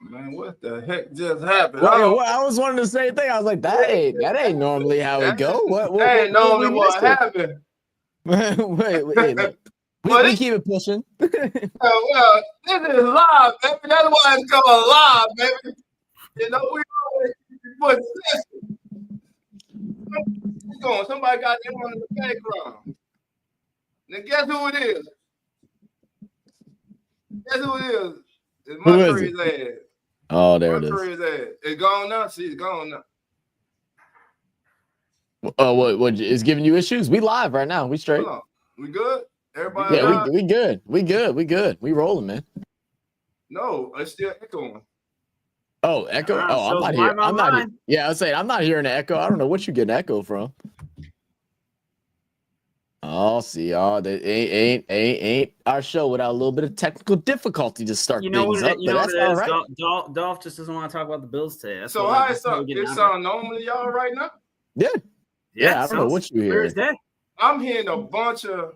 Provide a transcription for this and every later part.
Man, what the heck just happened? Well, I was wanting the same thing. I was like, that ain't normally how it go. What ain't normally what happened. wait, look. We keep it pushing. Well, this is live, baby. That's why it's called live, baby. You know, we always put going. Somebody got them on in the background. Now guess who it is? Guess who it is? It's my crazy ass. Oh, there it is. Crazy ass. It's gone now. See, it's gone now. Oh, what is giving you issues? We live right now. We straight. We good? Everybody? Yeah, we good. We good. We rolling, man. No, it's still echoing. Oh, echo. Oh, I'm not here. I'm not here. Yeah, I was saying I'm not hearing an echo. I don't know what you getting echo from. Oh, see, that ain't our show without a little bit of technical difficulty to start things up. You know what it is. Dolph just doesn't want to talk about the Bills today. So how it sound? It sound normally y'all right now? Yeah. I don't know what you hear. I'm hearing a bunch of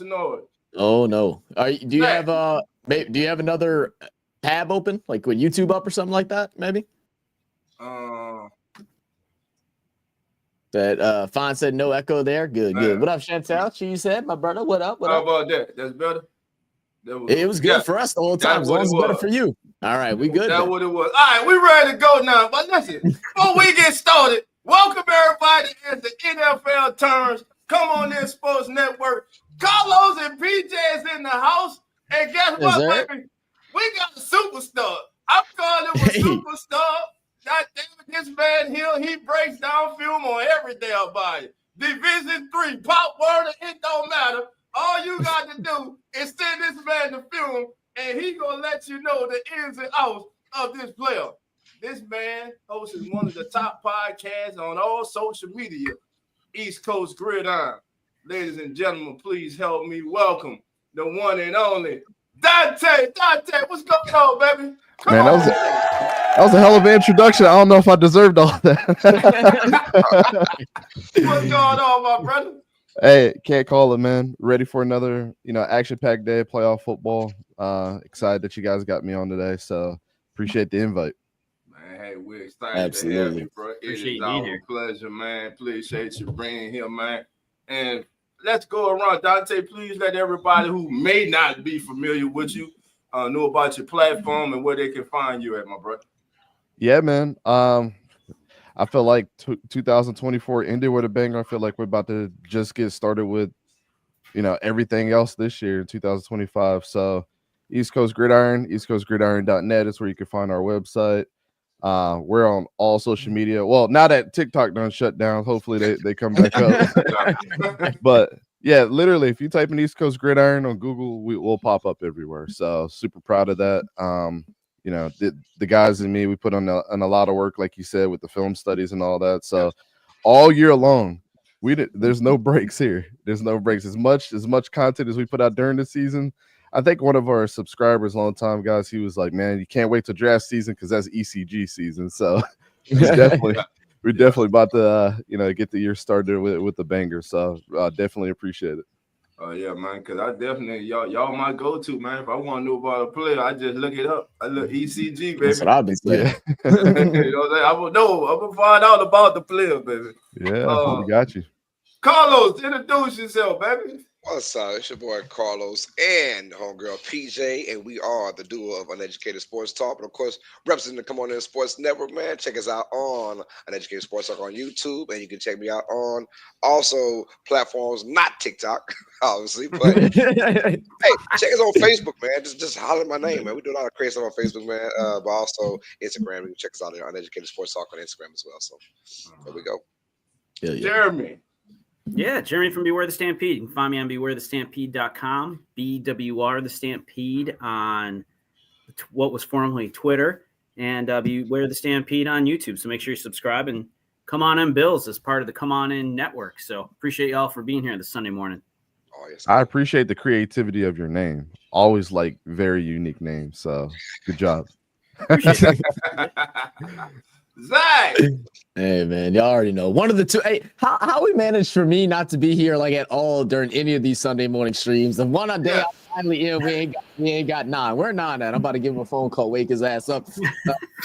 noise. Oh no! Do you have another tab open, like with YouTube up or something like that? Maybe. That Fawn said no echo there. Good. What up, Chantel? She said, my brother. What up? How about that? That's better. It was good for us the whole time. As long as it's better for you. All right, we good. That's what it was. All right, we ready to go now. But listen, before we get started, welcome everybody as the NFL turns. Come on in, Sports Network. Carlos and PJ is in the house. And guess what, baby? We got a superstar. I'm calling him a superstar. God damn it, this man here, he breaks down film on every day about it. Division 3, Pop Warner, it don't matter. All you got to do is send this man the film, and he gonna let you know the ins and outs of this player. This man hosts one of the top podcasts on all social media, East Coast Gridiron. Ladies and gentlemen, please help me welcome the one and only Dante. Dante, what's going on, baby? Man, that was a hell of an introduction. I don't know if I deserved all that. What's going on, my brother? Hey, can't call it, man. Ready for another, action-packed day, playoff football. Excited that you guys got me on today, so appreciate the invite. Man, hey, we're excited to have you, bro. It is our pleasure, man. Appreciate you bringing here, man. And let's go around. Dante, please let everybody who may not be familiar with you know about your platform and where they can find you at, my brother. Yeah, man. I feel like 2024 ended with a banger. I feel like we're about to just get started with, everything else this year in 2025. So East Coast Gridiron, eastcoastgridiron.net is where you can find our website. We're on all social media. Well, now that TikTok done shut down, hopefully they come back up. But yeah, literally, if you type in East Coast Gridiron on Google, we'll pop up everywhere. So super proud of that. The guys and me, we put on a lot of work, like you said, with the film studies and all that. So all year long, there's no breaks here. There's no breaks. As much content as we put out during the season. I think one of our subscribers, long time guys, he was like, "Man, you can't wait till draft season because that's ECG season." So we're definitely about to get the year started with the banger. So definitely appreciate it. Oh yeah, man, because I definitely y'all my go-to, man. If I want to know about a player, I just look it up. I look ECG, baby. That's what I've been saying. You know what I'm saying? I'm gonna find out about the player, baby. Yeah, we got you. Carlos, introduce yourself, baby. What's up? It's your boy Carlos and homegirl PJ, and we are the duo of Uneducated Sports Talk. And of course, representing the Come On In Sports Network, man. Check us out on Uneducated Sports Talk on YouTube, and you can check me out on also platforms, not TikTok, obviously, but hey, check us on Facebook, man. Just holler my name, man. We do a lot of crazy stuff on Facebook, man, but also Instagram. You can check us out there on Uneducated Sports Talk on Instagram as well. So there we go. Yeah. Jeremy. Yeah, Jeremy from Beware the Stampede. You can find me on bewarethestampede.com, BWR the Stampede on what was formerly Twitter, and Beware the Stampede on YouTube. So make sure you subscribe and come on in Bills as part of the Come On In network. So appreciate y'all for being here this Sunday morning. Oh, yes, I appreciate the creativity of your name. Always like very unique name. So good job. Zach. Hey man, y'all already know one of the two. Hey, how we managed for me not to be here like at all during any of these Sunday morning streams. The one day Finally, yeah, we ain't got 9. Where 9 at? I'm about to give him a phone call, wake his ass up.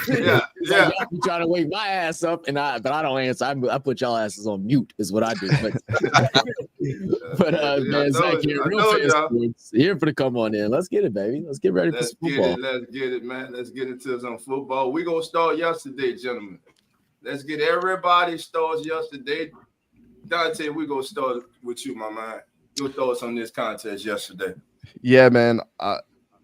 Yeah. Y'all be trying to wake my ass up, but I don't answer. I put y'all asses on mute, is what I do. But man, Zach here, real fast sports, here for the come on in. Let's get it, baby. Let's get ready for some football. Let's get it, man. Let's get into some football. We're gonna start yesterday, gentlemen. Let's get everybody's thoughts yesterday. Dante, we're gonna start with you, my man. Your thoughts on this contest yesterday. Yeah, man.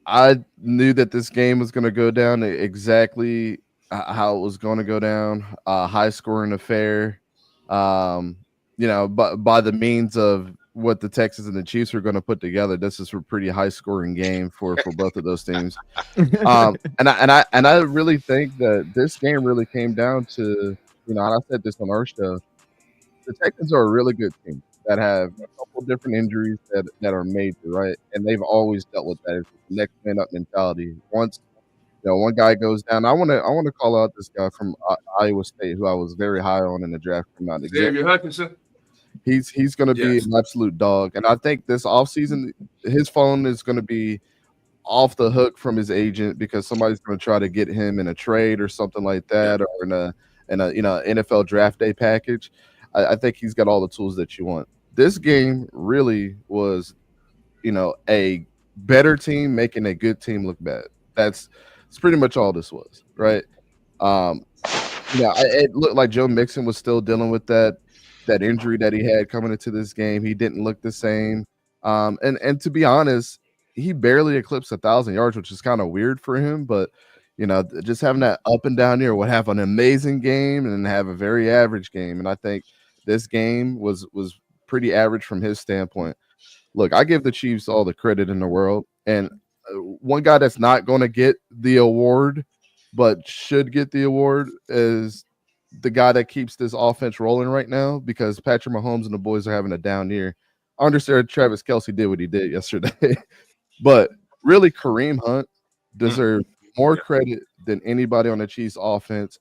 I knew that this game was going to go down exactly how it was going to go down. High scoring affair. But by the means of what the Texans and the Chiefs are going to put together, this is a pretty high scoring game for both of those teams. And I really think that this game really came down to, and I said this on our show, the Texans are a really good team that have a couple different injuries that are major, right? And they've always dealt with that. It's the next man up mentality. Once one guy goes down, I want to call out this guy from Iowa State who I was very high on in the draft. Xavier Hutchinson. He's going to be an absolute dog, and I think this offseason his phone is going to be off the hook from his agent because somebody's going to try to get him in a trade or something like that, or in a NFL draft day package. I think he's got all the tools that you want. This game really was, a better team making a good team look bad. That's pretty much all this was, right? It looked like Joe Mixon was still dealing with that injury that he had coming into this game. He didn't look the same. And to be honest, he barely eclipsed 1,000 yards, which is kind of weird for him, but just having that up and down year would have an amazing game and then have a very average game. And I think this game was pretty average from his standpoint. Look, I give the Chiefs all the credit in the world. And one guy that's not going to get the award, but should get the award, is the guy that keeps this offense rolling right now, because Patrick Mahomes and the boys are having a down year. I understand Travis Kelce did what he did yesterday, but really Kareem Hunt deserves more credit than anybody on the Chiefs offense.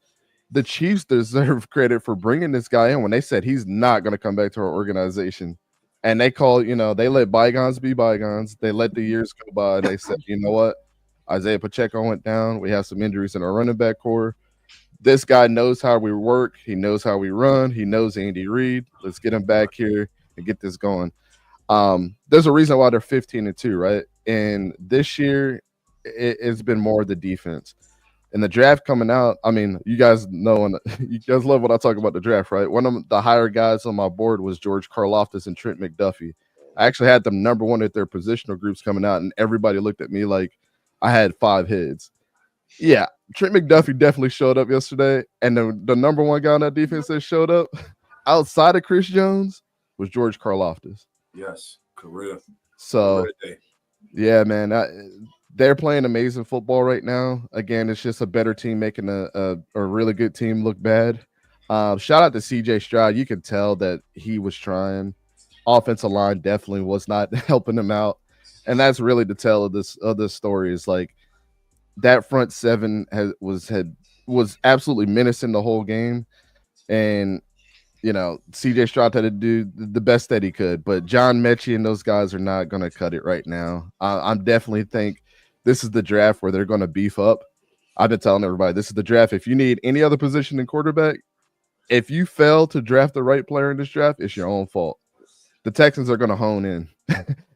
The Chiefs deserve credit for bringing this guy in when they said he's not going to come back to our organization. And they they let bygones be bygones. They let the years go by. They said, you know what? Isaiah Pacheco went down. We have some injuries in our running back core. This guy knows how we work. He knows how we run. He knows Andy Reid. Let's get him back here and get this going. There's a reason why they're 15-2, right? And this year, it's been more the defense. And the draft coming out, I mean, you guys know, and you guys love when I talk about the draft, right? One of the higher guys on my board was George Karlaftis and Trent McDuffie. I actually had them number one at their positional groups coming out, and everybody looked at me like I had 5 heads. Yeah, Trent McDuffie definitely showed up yesterday, and the number one guy on that defense that showed up outside of Chris Jones was George Karlaftis. Yes, career. So, yeah, man, they're playing amazing football right now. Again, it's just a better team making a really good team look bad. Shout out to CJ Stroud. You could tell that he was trying. Offensive line definitely was not helping him out, and that's really the tell of this story. Is like that front seven was absolutely menacing the whole game, and CJ Stroud had to do the best that he could. But John Mechie and those guys are not going to cut it right now. I'm definitely think this is the draft where they're going to beef up. I've been telling everybody this is the draft. If you need any other position in quarterback, if you fail to draft the right player in this draft, it's your own fault. The Texans are going to hone in,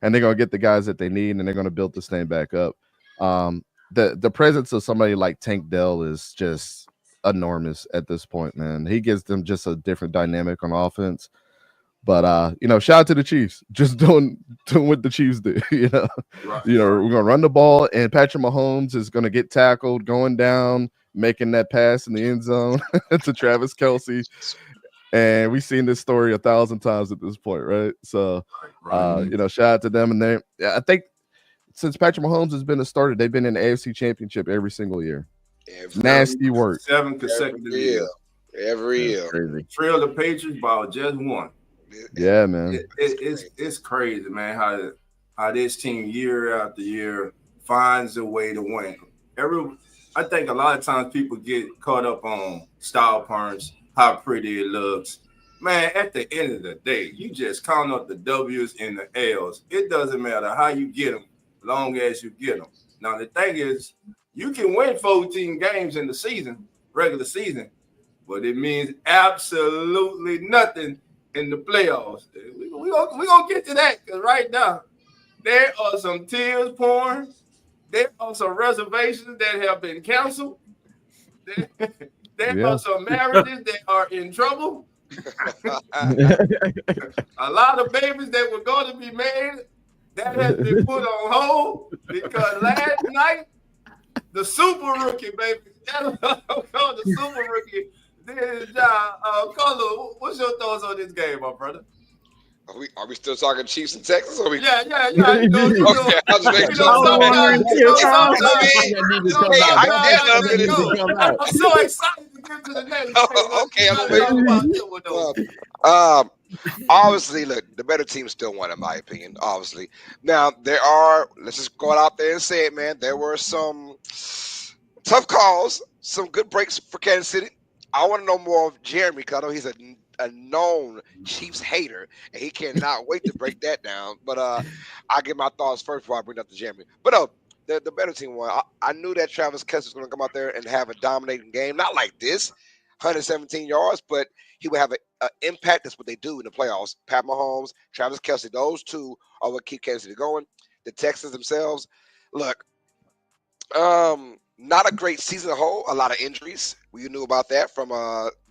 and they're going to get the guys that they need, and they're going to build this thing back up. The presence of somebody like Tank Dell is just enormous at this point, man. He gives them just a different dynamic on offense. But shout out to the Chiefs, just doing what the Chiefs do. Right. We're gonna run the ball, and Patrick Mahomes is gonna get tackled, going down, making that pass in the end zone to Travis Kelce. And we've seen this story 1,000 times at this point, right? So, shout out to them. And I think since Patrick Mahomes has been a starter, they've been in the AFC Championship every single year. Nasty work. 7 consecutive years. Every year. Crazy. Trail the Patriots by just 1. Yeah, man. It's crazy, man, how this team year after year finds a way to win. I think a lot of times people get caught up on style points, how pretty it looks. Man, at the end of the day, you just count up the W's and the L's. It doesn't matter how you get them. long as you get them. Now, the thing is, you can win 14 games in the season, regular season, but it means absolutely nothing in the playoffs. We're gonna get to that, because right now, there are some tears pouring. There are some reservations that have been canceled. There are some marriages that are in trouble. A lot of babies that were going to be made, that has been put on hold, because last night, the super rookie, baby, the super rookie did his job. Carlo, what's your thoughts on this game, my brother? Are we still talking Chiefs and Texas? Or we... Yeah. You know, okay, I was making sure. I'm so excited to get to the next game. Okay, obviously, look, the better team still won, in my opinion. Obviously, now let's just go out there and say it, man. There were some tough calls, some good breaks for Kansas City. I want to know more of Jeremy, because I know he's a known Chiefs hater, and he cannot wait to break that down. But I'll get my thoughts first before I bring up to Jeremy. But no, the better team won. I knew that Travis Kelce was going to come out there and have a dominating game, not like this, 117 yards, but he would have an impact. That's what they do in the playoffs. Pat Mahomes, Travis Kelce, those two are what keep Kansas City going. The Texans themselves, look, not a great season as a whole. A lot of injuries. We knew about that, from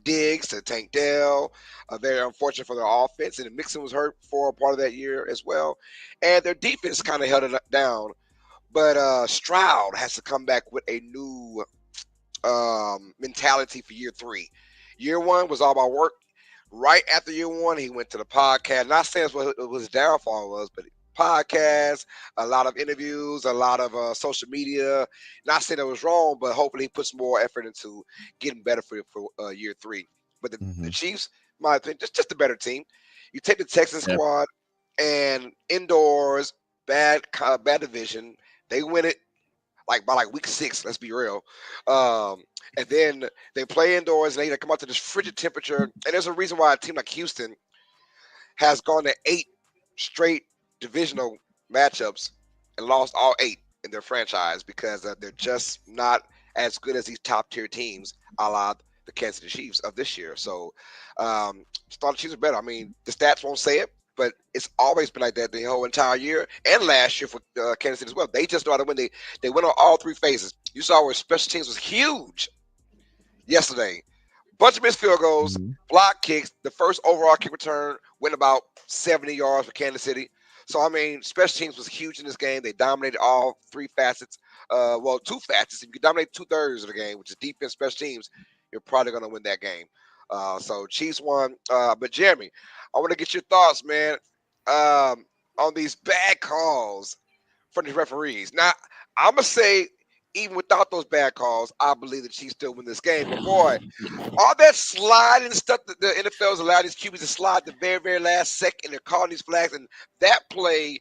Diggs to Tank Dell. Very unfortunate for their offense. And Mixon was hurt for a part of that year as well. And their defense kind of held it down. But Stroud has to come back with a new mentality for year 3. Year 1 was all about work. Right after year 1, he went to the podcast. Not saying what his downfall was, but podcasts, a lot of interviews, a lot of social media. Not saying it was wrong, but hopefully he puts more effort into getting better for year 3. But the Chiefs, my opinion, just a better team. You take the Texans squad, and indoors, bad division. They win it by week 6. Let's be real. And then they play indoors, and they come out to this frigid temperature. And there's a reason why a team like Houston has gone to 8 straight divisional matchups and lost all 8 in their franchise, because they're just not as good as these top tier teams, a la the Kansas City Chiefs of this year. So thought the Chiefs are better. I mean, the stats won't say it, but it's always been like that the whole entire year, and last year for Kansas City as well. They just know how to win. They went on all 3 phases. You saw where special teams was huge yesterday. Bunch of missed field goals, block kicks. The first overall kick return went about 70 yards for Kansas City. So, I mean, special teams was huge in this game. They dominated all 3 facets. 2 facets. If you can dominate 2/3 of the game, which is defense, special teams, you're probably going to win that game. So, Chiefs won. But, Jeremy, I want to get your thoughts, man, on these bad calls from the referees. Now, I'm going to say, even without those bad calls, I believe the Chiefs still win this game. But, boy, all that sliding stuff that the NFL's allowed these QBs to slide the very, very last second, they're calling these flags. And that play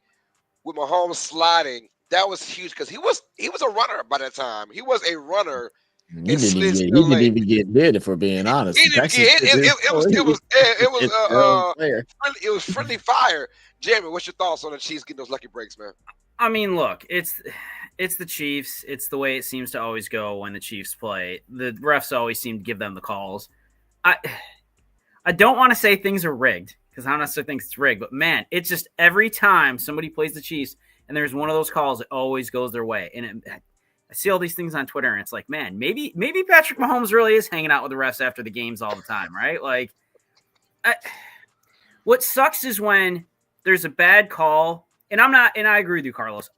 with Mahomes sliding, that was huge, because he was a runner by that time. He was a runner. He didn't even get hit, if we're being honest. He didn't get hit. It was friendly fire. Jeremy, what's your thoughts on the Chiefs getting those lucky breaks, man? I mean, look, it's the Chiefs. It's the way it seems to always go when the Chiefs play. The refs always seem to give them the calls. I don't want to say things are rigged, because I don't necessarily think it's rigged, but man, it's just every time somebody plays the Chiefs and there's one of those calls, it always goes their way. And I see all these things on Twitter, and it's like, man, maybe Patrick Mahomes really is hanging out with the refs after the games all the time, right? Like, what sucks is when there's a bad call, and I agree with you, Carlos.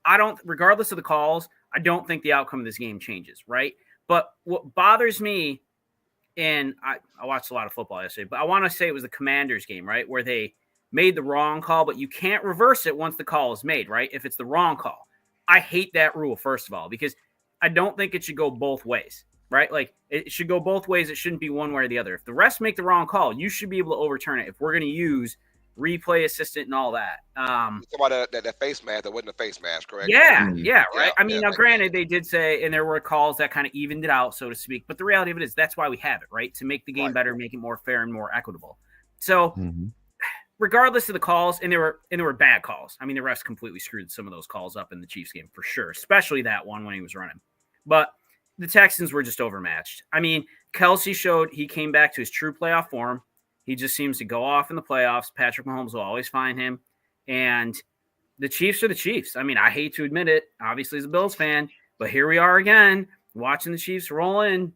Regardless of the calls, I don't think the outcome of this game changes, right? But what bothers me, and I watched a lot of football yesterday, but I want to say it was the Commanders game, right, where they made the wrong call, but you can't reverse it once the call is made, right, if it's the wrong call. I hate that rule, first of all, because I don't think it should go both ways, right? Like, it should go both ways. It shouldn't be one way or the other. If the refs make the wrong call, you should be able to overturn it. If we're going to use replay assistant and all that. You talking about that face mask? That wasn't a face mask, correct? Yeah, right. I mean, now granted, they did say, and there were calls that kind of evened it out, so to speak. But the reality of it is, that's why we have it, right? To make the game better, make it more fair and more equitable. So regardless of the calls, and there were bad calls. I mean, the refs completely screwed some of those calls up in the Chiefs game for sure, especially that one when he was running. But the Texans were just overmatched. I mean, Kelsey showed he came back to his true playoff form. He just seems to go off in the playoffs. Patrick Mahomes will always find him. And the Chiefs are the Chiefs. I mean, I hate to admit it, obviously as a Bills fan, but here we are again, watching the Chiefs roll in.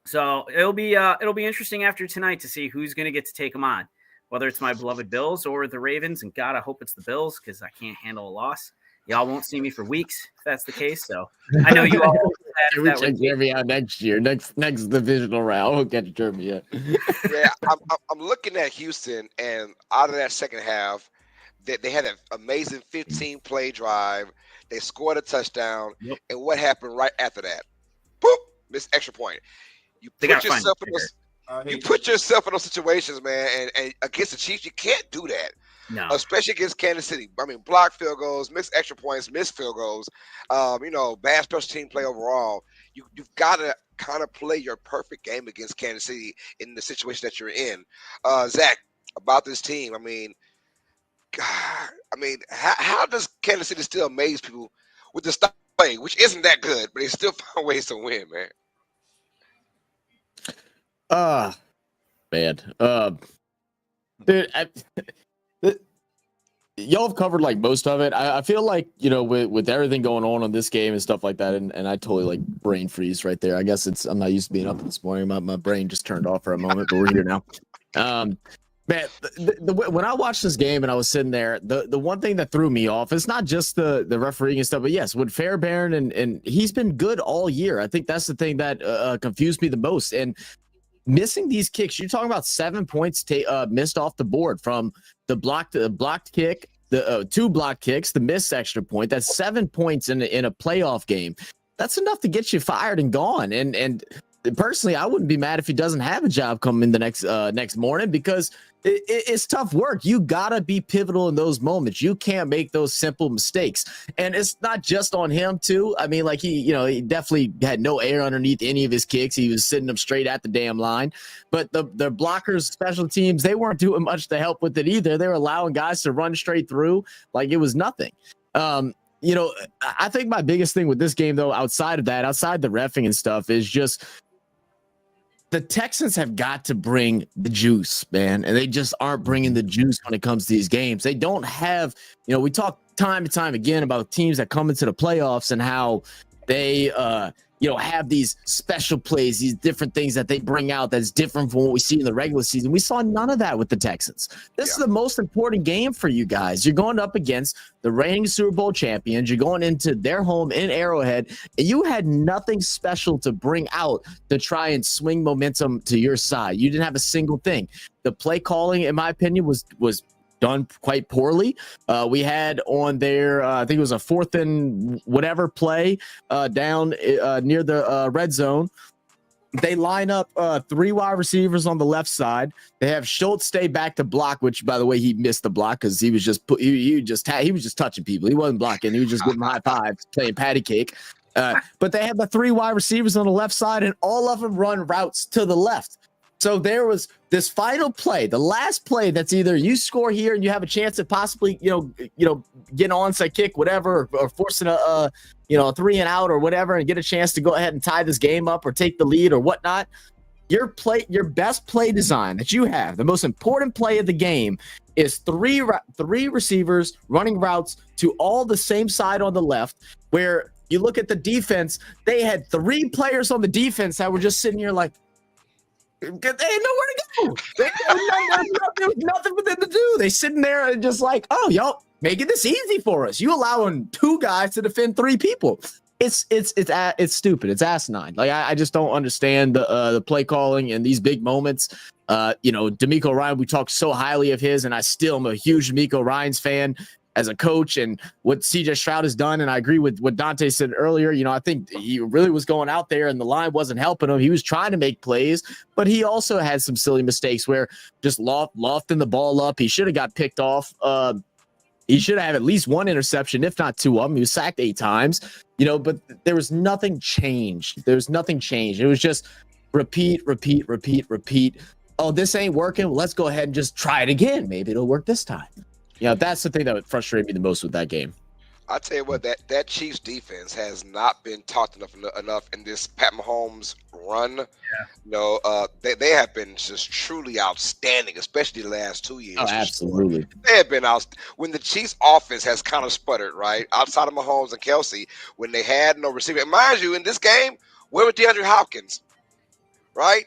So it'll be interesting after tonight to see who's going to get to take them on, whether it's my beloved Bills or the Ravens. And God, I hope it's the Bills because I can't handle a loss. Y'all won't see me for weeks if that's the case. So I know you all. We check Jeremy out next year, next divisional round. We'll get Jeremy yet. Yeah, I'm looking at Houston, and out of that second half, they had an amazing 15-play drive. They scored a touchdown, and what happened right after that? Boop! Missed extra point. You put yourself in those situations, man, and against the Chiefs, you can't do that. No. Especially against Kansas City. I mean, blocked field goals, missed extra points, missed field goals, bad special team play overall. You've got to kind of play your perfect game against Kansas City in the situation that you're in. Zach, about this team, I mean, how does Kansas City still amaze people with the style play, which isn't that good, but they still find ways to win, man? Dude, y'all have covered like most of it. I feel like, with everything going on this game and stuff like that, and I totally like brain freeze right there. I guess I'm not used to being up this morning. My brain just turned off for a moment, but we're here now. Man, when I watched this game and I was sitting there, the one thing that threw me off, it's not just the refereeing and stuff, but yes, with Fairbairn and he's been good all year. I think that's the thing that confused me the most. And missing these kicks, you're talking about 7 points missed off the board from the blocked kick, the 2 blocked kicks, the missed extra point. That's 7 points in a playoff game. That's enough to get you fired and gone. And personally, I wouldn't be mad if he doesn't have a job coming the next morning, because it's tough work. You gotta be pivotal in those moments. You can't make those simple mistakes, and it's not just on him too. I mean, like he definitely had no air underneath any of his kicks. He was sitting them straight at the damn line. But the blockers, special teams, they weren't doing much to help with it either. They were allowing guys to run straight through like it was nothing. I think my biggest thing with this game, though, outside the reffing and stuff, is just the Texans have got to bring the juice, man. And they just aren't bringing the juice when it comes to these games. They don't have, we talk time and time again about teams that come into the playoffs and how they, have these special plays, these different things that they bring out that's different from what we see in the regular season. We saw none of that with the Texans. This is the most important game for you guys. You're going up against the reigning Super Bowl champions. You're going into their home in Arrowhead, and you had nothing special to bring out to try and swing momentum to your side. You didn't have a single thing. The play calling, in my opinion, was done quite poorly. We had on there, I think it was a 4th and whatever play down near the red zone. They line up 3 wide receivers on the left side. They have Schultz stay back to block, which, by the way, he missed the block because he was just he was just touching people. He wasn't blocking. He was just giving high fives, playing patty cake. But they have the 3 wide receivers on the left side, and all of them run routes to the left. So there was this final play, the last play, that's either you score here and you have a chance at possibly, get an onside kick, whatever, or forcing a 3 and out or whatever, and get a chance to go ahead and tie this game up or take the lead or whatnot. Your best play design that you have, the most important play of the game, is 3 receivers running routes to all the same side on the left, where you look at the defense, they had 3 players on the defense that were just sitting here like, they had nowhere to go. There was nothing for them to do. They sitting there and just like, oh, y'all making this easy for us. You allowing 2 guys to defend 3 people. It's stupid. It's asinine. Like I just don't understand the play calling in these big moments. DeMeco Ryan, we talk so highly of his, and I still am a huge DeMeco Ryans fan as a coach, and what CJ Stroud has done. And I agree with what Dante said earlier. I think he really was going out there and the line wasn't helping him. He was trying to make plays, but he also had some silly mistakes where just lofting the ball up. He should have got picked off. He should have at least 1 interception, if not 2 of them. He was sacked 8 times, but there was nothing changed. It was just repeat. oh, this ain't working. Let's go ahead and just try it again. Maybe it'll work this time. That's the thing that would frustrate me the most with that game. I tell you what, that Chiefs defense has not been talked enough in this Pat Mahomes run. They have been just truly outstanding, especially the last 2 years. Oh, absolutely. They have been out when the Chiefs offense has kind of sputtered, right? Outside of Mahomes and Kelsey, when they had no receiver. And mind you, in this game, where was DeAndre Hopkins? Right?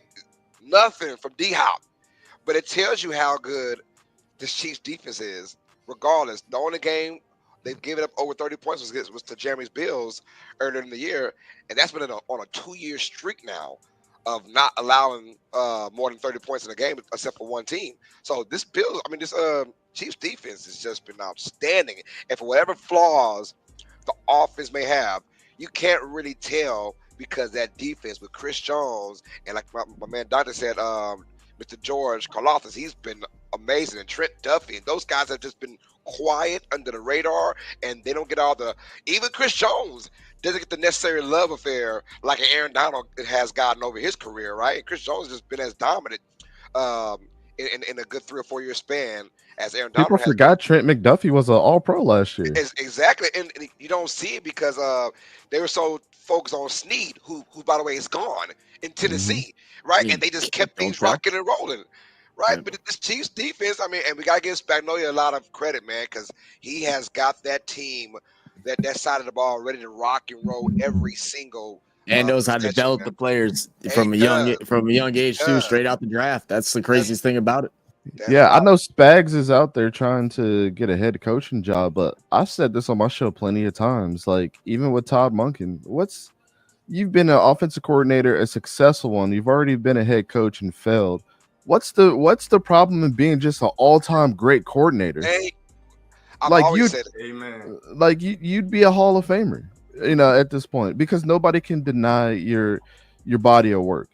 Nothing from D-Hop. But it tells you how good this Chiefs defense is, regardless. The only game they've given up over 30 points was to Jeremy's Bills earlier in the year, and that's been on a 2-year streak now of not allowing more than 30 points in a game, except for one team. So this Chiefs defense has just been outstanding. And for whatever flaws the offense may have, you can't really tell because that defense with Chris Jones and like my man Dante said, Mr. George Karlaftis, he's been amazing, and Trent Duffy, and those guys have just been quiet under the radar, and they don't get all the. Even Chris Jones doesn't get the necessary love affair like Aaron Donald has gotten over his career, right? And Chris Jones has just been as dominant in a good 3 or 4 year span as Aaron Donald. People forgot Trent McDuffie was an All-Pro last year. Exactly, and you don't see it because they were so focused on Snead, who by the way is gone in Tennessee, right? And they just kept things rocking and rolling. Right, but this Chiefs defense, and we gotta give Spagnuolo a lot of credit, man, because he has got that team, that side of the ball ready to rock and roll every single. And knows how to develop the players from a young age too, straight out the draft. That's the craziest thing about it. I know Spags is out there trying to get a head coaching job, but I've said this on my show plenty of times. Like even with Todd Monken, you've been an offensive coordinator, a successful one. You've already been a head coach and failed. What's the problem in being just an all-time great coordinator? Hey, I've always said it. Amen. Like you'd be a Hall of Famer, at this point, because nobody can deny your body of work.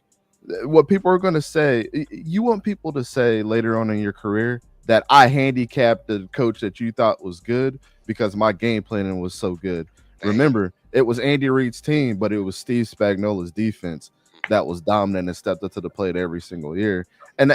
What people are going to say, you want people to say later on in your career that I handicapped the coach that you thought was good because my game planning was so good. Remember, it was Andy Reid's team, but it was Steve Spagnuolo's defense that was dominant and stepped up to the plate every single year. And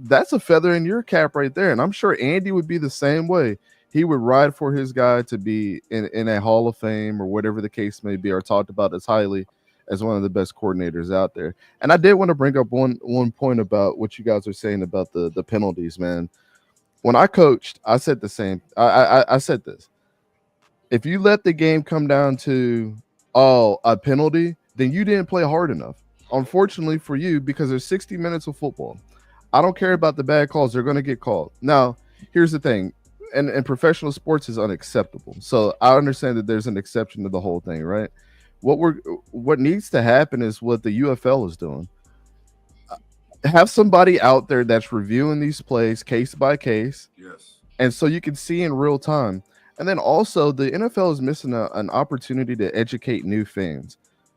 that's a feather in your cap right there. And I'm sure Andy would be the same way. He would ride for his guy to be in a Hall of Fame or whatever the case may be, or talked about as highly as one of the best coordinators out there. And I did want to bring up one point about what you guys are saying about the penalties, man. When I coached, I said the same. I said this. If you let the game come down to a penalty, then you didn't play hard enough. Unfortunately for you, because there's 60 minutes of football. I don't care about the bad calls. They're going to get called. Now, here's the thing. And professional sports is unacceptable. So I understand that there's an exception to the whole thing, right? What needs to happen is what the UFL is doing. Have somebody out there that's reviewing these plays case by case. Yes. And so you can see in real time. And then also the NFL is missing an opportunity to educate new fans.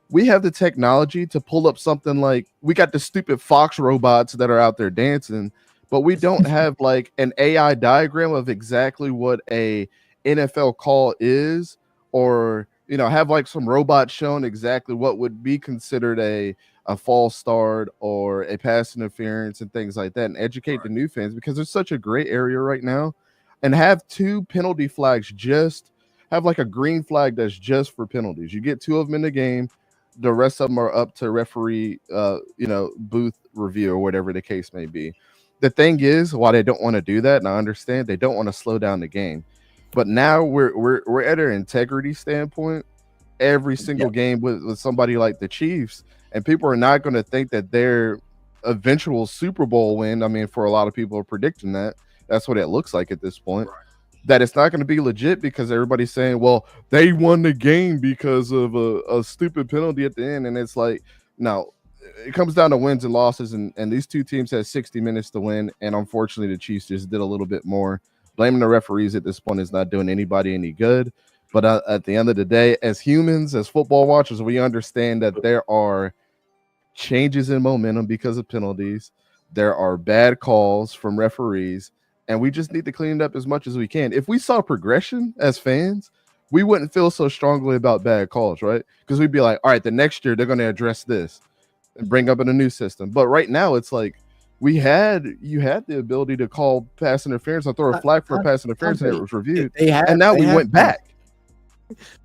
We have the technology to pull up something like we got the stupid Fox robots that are out there dancing, but we don't have like an AI diagram of exactly what a NFL call is, or have like some robot showing exactly what would be considered a false start or a pass interference and things like that, and educate the new fans, because there's such a gray area right now. And have 2 penalty flags, just have like a green flag that's just for penalties. You get 2 of them in the game. The rest of them are up to referee, booth review or whatever the case may be. The thing is, why they don't want to do that, and I understand, they don't want to slow down the game. But now we're at an integrity standpoint. Every single game with somebody like the Chiefs, and people are not going to think that their eventual Super Bowl win. For a lot of people are predicting that. That's what it looks like at this point. Right. That it's not going to be legit because everybody's saying, well, they won the game because of a stupid penalty at the end. And it's like, no, it comes down to wins and losses. And these 2 teams had 60 minutes to win. And unfortunately, the Chiefs just did a little bit more. Blaming the referees at this point is not doing anybody any good. But at the end of the day, as humans, as football watchers, we understand that there are changes in momentum because of penalties. There are bad calls from referees. And we just need to clean it up as much as we can. If we saw progression as fans, we wouldn't feel so strongly about bad calls, right? Because we'd be like, all right, the next year they're going to address this and bring up in a new system. But right now it's like you had the ability to call pass interference or throw a flag for a pass interference, and it was reviewed. And now we went back.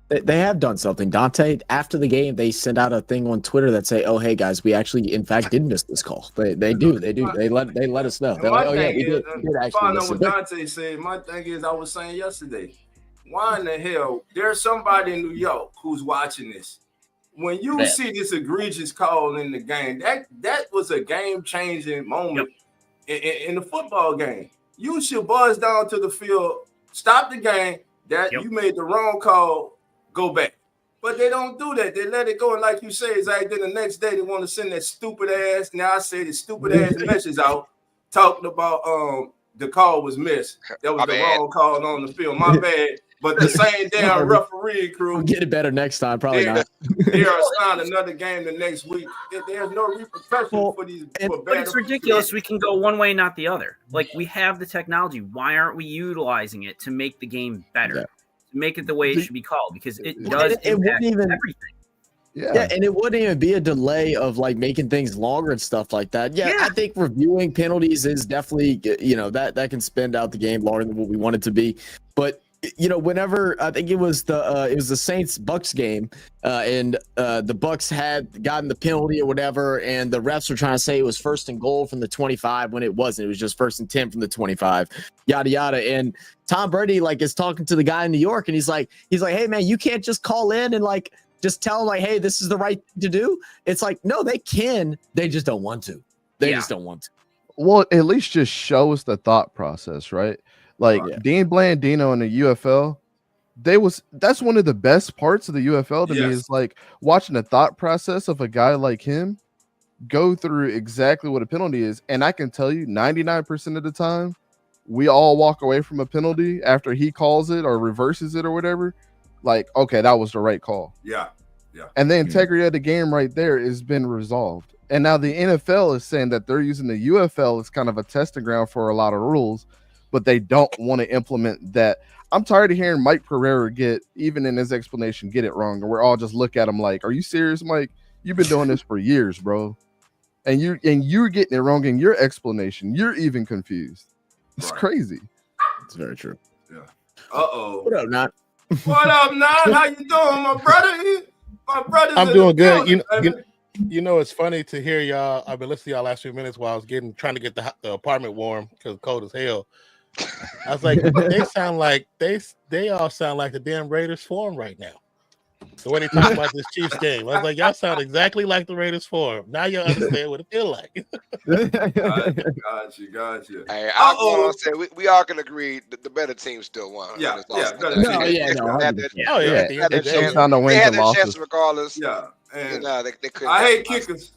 They have done something, Dante. After the game, they sent out a thing on Twitter that say, "Oh, hey guys, we actually, in fact, did miss this call." They do. They let us know. They're like, "Oh yeah, we did actually miss what Dante said. My thing is, I was saying yesterday, why in the hell there's somebody in New York who's watching this? When you see this egregious call in the game, that was a game-changing moment in the football game. You should buzz down to the field, stop the game. You made the wrong call. Go back, but they don't do that. They let it go, and like you say, Zach, then the next day they want to send that stupid ass. Now I say the stupid ass message out talking about the call was missed. That was the wrong call on the field. My bad. But the same damn referee crew we'll get it better next time. Probably not. They're assigned another game the next week. There's no repercussion for these. But it's ridiculous. We can go one way, not the other. Like, we have the technology. Why aren't we utilizing it to make the game better? Yeah. Make it the way it should be called, because it does impact everything. Yeah, and it wouldn't even be a delay of like making things longer and stuff like that. Yeah, I think reviewing penalties is definitely, that can spend out the game longer than what we want it to be. But whenever I think it was the Saints Bucks game, and the Bucks had gotten the penalty or whatever, and the refs were trying to say it was first and goal from the 25 when it wasn't. It was just first and 10 from the 25, yada yada. And Tom Brady is talking to the guy in New York, and he's like, hey man, you can't just call in and just tell them hey, this is the right thing to do. It's like, no, they can, they just don't want to. They just don't want to. Well, at least just show us the thought process, right? Dean Blandino in the UFL, that's one of the best parts of the UFL to me is watching the thought process of a guy like him go through exactly what a penalty is. And I can tell you 99% of the time, we all walk away from a penalty after he calls it or reverses it or whatever. Okay, that was the right call. Yeah. And the integrity of the game right there has been resolved. And now the NFL is saying that they're using the UFL as kind of a testing ground for a lot of rules, but they don't want to implement that. I'm tired of hearing Mike Pereira even in his explanation, get it wrong. And we're all just look at him like, are you serious, Mike? You've been doing this for years, bro. And you're getting it wrong in your explanation. You're even confused. It's crazy. It's very true. Yeah. Uh-oh. What up, Nat? What up, Nat? How you doing, my brother? My brother's I'm doing good. It's funny to hear y'all. I've been listening to y'all last few minutes while I was trying to get the apartment warm because it's cold as hell. I was like, they sound like they all sound like the damn Raiders form right now. So when they talk about this Chiefs game, I was like, y'all sound exactly like the Raiders form. Now you understand what it feels like. Got you. Hey, I'm going to say we all can agree that the better team still won. Yeah. They had their chance regardless. Yeah. And they couldn't. I hate kickers.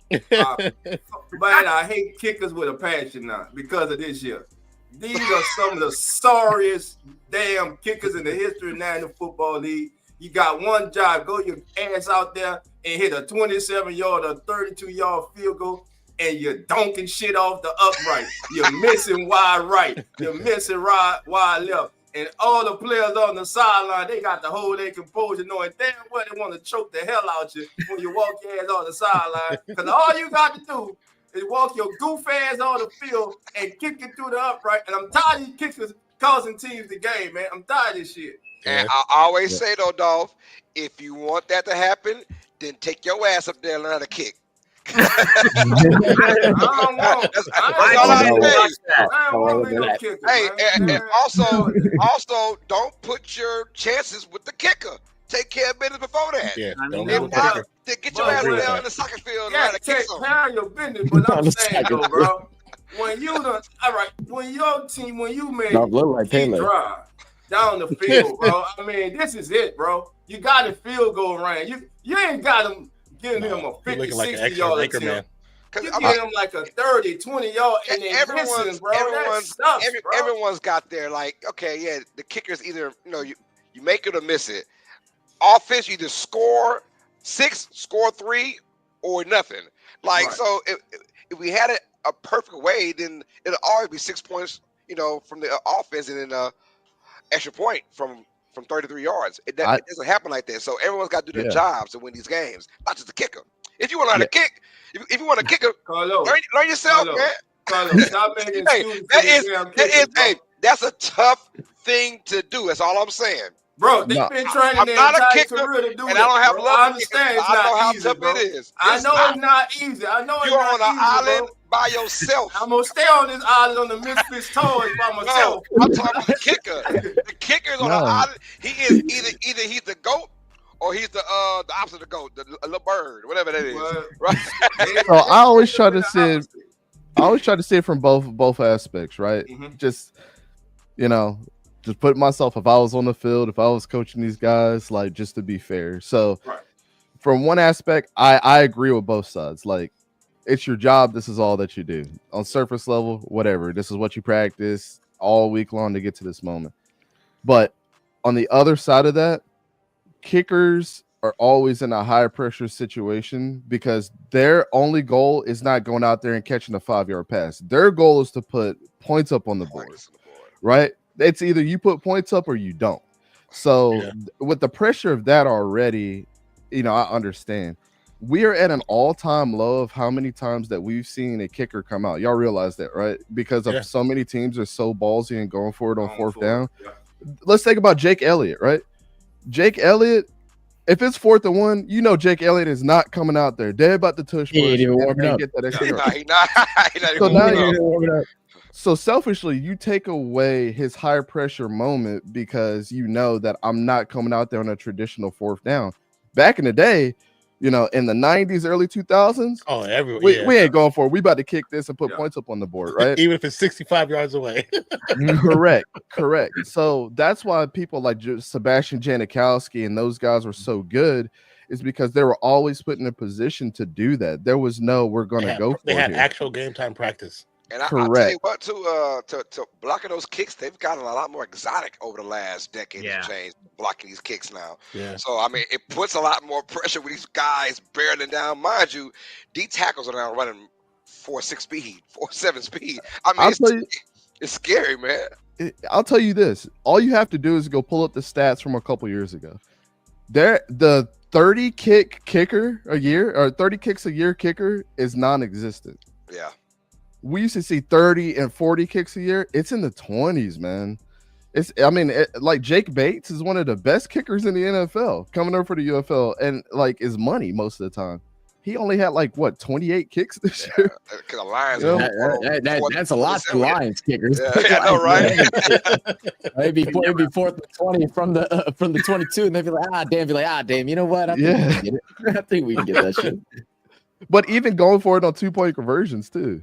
But I hate kickers with a passion now because of this year. These are some of the sorriest damn kickers in the history of the National Football League. You got one job, go your ass out there and hit a 27-yard or 32-yard field goal, and you're donking shit off the upright. You're missing wide right. You're missing wide left. And all the players on the sideline, they got to hold their composure, knowing damn well they want to choke the hell out you when you walk your ass on the sideline. Because all you got to do is walk your goof ass on the field and kick it through the upright. And I'm tired of these kickers causing teams the game, man. I'm tired of this shit. And I always say, though, Dolph, if you want that to happen, then take your ass up there and learn how to kick. I and also don't put your chances with the kicker. Take care of business before that. Yeah, get your ass down in the soccer field. Yeah, take care of your business. But I'm saying though, bro, when you made drive down the field, bro. I mean, this is it, bro. You got a field goal range. You ain't got him giving him a 50, 60 yard attempt. You get him like a 30, 20 yard, and then everyone's got their the kicker's either you make it or miss it. Offense, you either score 6, score 3, or nothing. So if we had it a perfect way, then it'll always be 6 points, from the offense, and then extra point from 33 yards. It doesn't happen like that. So everyone's got to do their jobs to win these games, not just the kicker. If you want to learn to kick, if you want to kick, Carlos, learn yourself, Carlos, man. Carlos, stop making excuses for these damn kickers, bro. Hey, that's a tough thing to do. That's all I'm saying. Bro, they've been training I'm their not a entire kicker, career to do and that. I don't have bro. love. I understand it's I know not how easy, tough bro. it is. I know it's not easy. I know it's You're not on an easy, island bro. by yourself. I'm gonna stay on this island on the Misfits toys by myself. No, I'm talking about the kicker. The kicker's on an island. He is either he's the GOAT or he's the opposite of the GOAT, the little bird, whatever that is. Well, Right? So I always try to see it from both aspects, right? Mhm. Just put myself, if I was on the field, if I was coaching these guys, like, just to be fair. So from one aspect, I agree with both sides. Like, it's your job. This is all that you do on surface level, whatever. This is what you practice all week long to get to this moment. But on the other side of that, kickers are always in a high pressure situation because their only goal is not going out there and catching a 5-yard pass. Their goal is to put points up on the board, right? It's either you put points up or you don't. So with the pressure of that already, I understand. We are at an all-time low of how many times that we've seen a kicker come out. Y'all realize that, right? Because of so many teams are so ballsy and going for it on fourth down. Yeah. Let's think about Jake Elliott, right? Jake Elliott, if it's 4th and 1, Jake Elliott is not coming out there. They're about to tush push. He ain't even warming up. Get that extra He's not even warming up. So selfishly, you take away his high pressure moment because you know that I'm not coming out there on a traditional 4th down. Back in the day, in the 90s, early 2000s, we ain't going for it. We about to kick this and put points up on the board, right? Even if it's 65 yards away. Correct. So that's why people like Sebastian Janikowski and those guys were so good, is because they were always put in a position to do that. There was no, we're going to go for it. They had actual game time practice. And I'll tell you what, to blocking those kicks, they've gotten a lot more exotic over the last decade and change, blocking these kicks now. Yeah. So, I mean, it puts a lot more pressure with these guys barreling down. Mind you, D tackles are now running 4.6 speed, 4.7 speed. I mean, it's scary, man. I'll tell you this. All you have to do is go pull up the stats from a couple years ago. The 30 kicker a year, or 30 kicks a year kicker is non-existent. Yeah. We used to see 30 and 40 kicks a year. It's in the 20s, man. Like Jake Bates is one of the best kickers in the NFL coming over for the UFL and like is money most of the time. He only had 28 kicks this year. Because the Lions, that's a lot for Lions kickers. Yeah, I know, right? Maybe 4th and 20 from the 22, and they'd be like, damn, you know what? I think we can get it. I think we can get that shit. But even going for it on 2-point conversions too.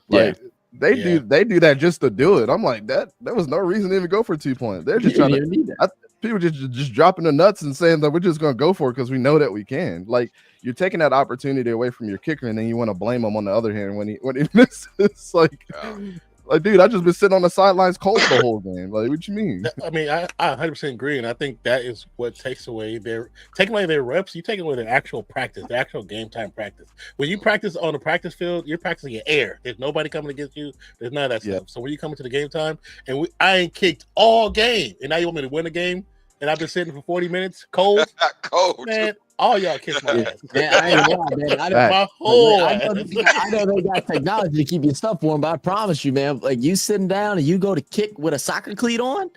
Like they do that just to do it. I'm like, there was no reason to even go for 2-point. They're just trying to people just dropping the nuts and saying that we're just gonna go for it because we know that we can. Like, you're taking that opportunity away from your kicker, and then you want to blame him on the other hand when he misses. Like, dude, I just been sitting on the sidelines cold the whole game. Like, what you mean? I mean, I 100% agree, and I think that is what takes away their reps. You take away their actual practice, their actual game time practice. When you practice on the practice field, you're practicing your air. There's nobody coming against you. There's none of that stuff. So when you come into the game time, and I ain't kicked all game, and now you want me to win the game, and I've been sitting for 40 minutes cold, man. All y'all kiss my ass. Man, I ain't lying, man. I know they got technology to keep your stuff warm, but I promise you, man, like you sitting down and you go to kick with a soccer cleat on,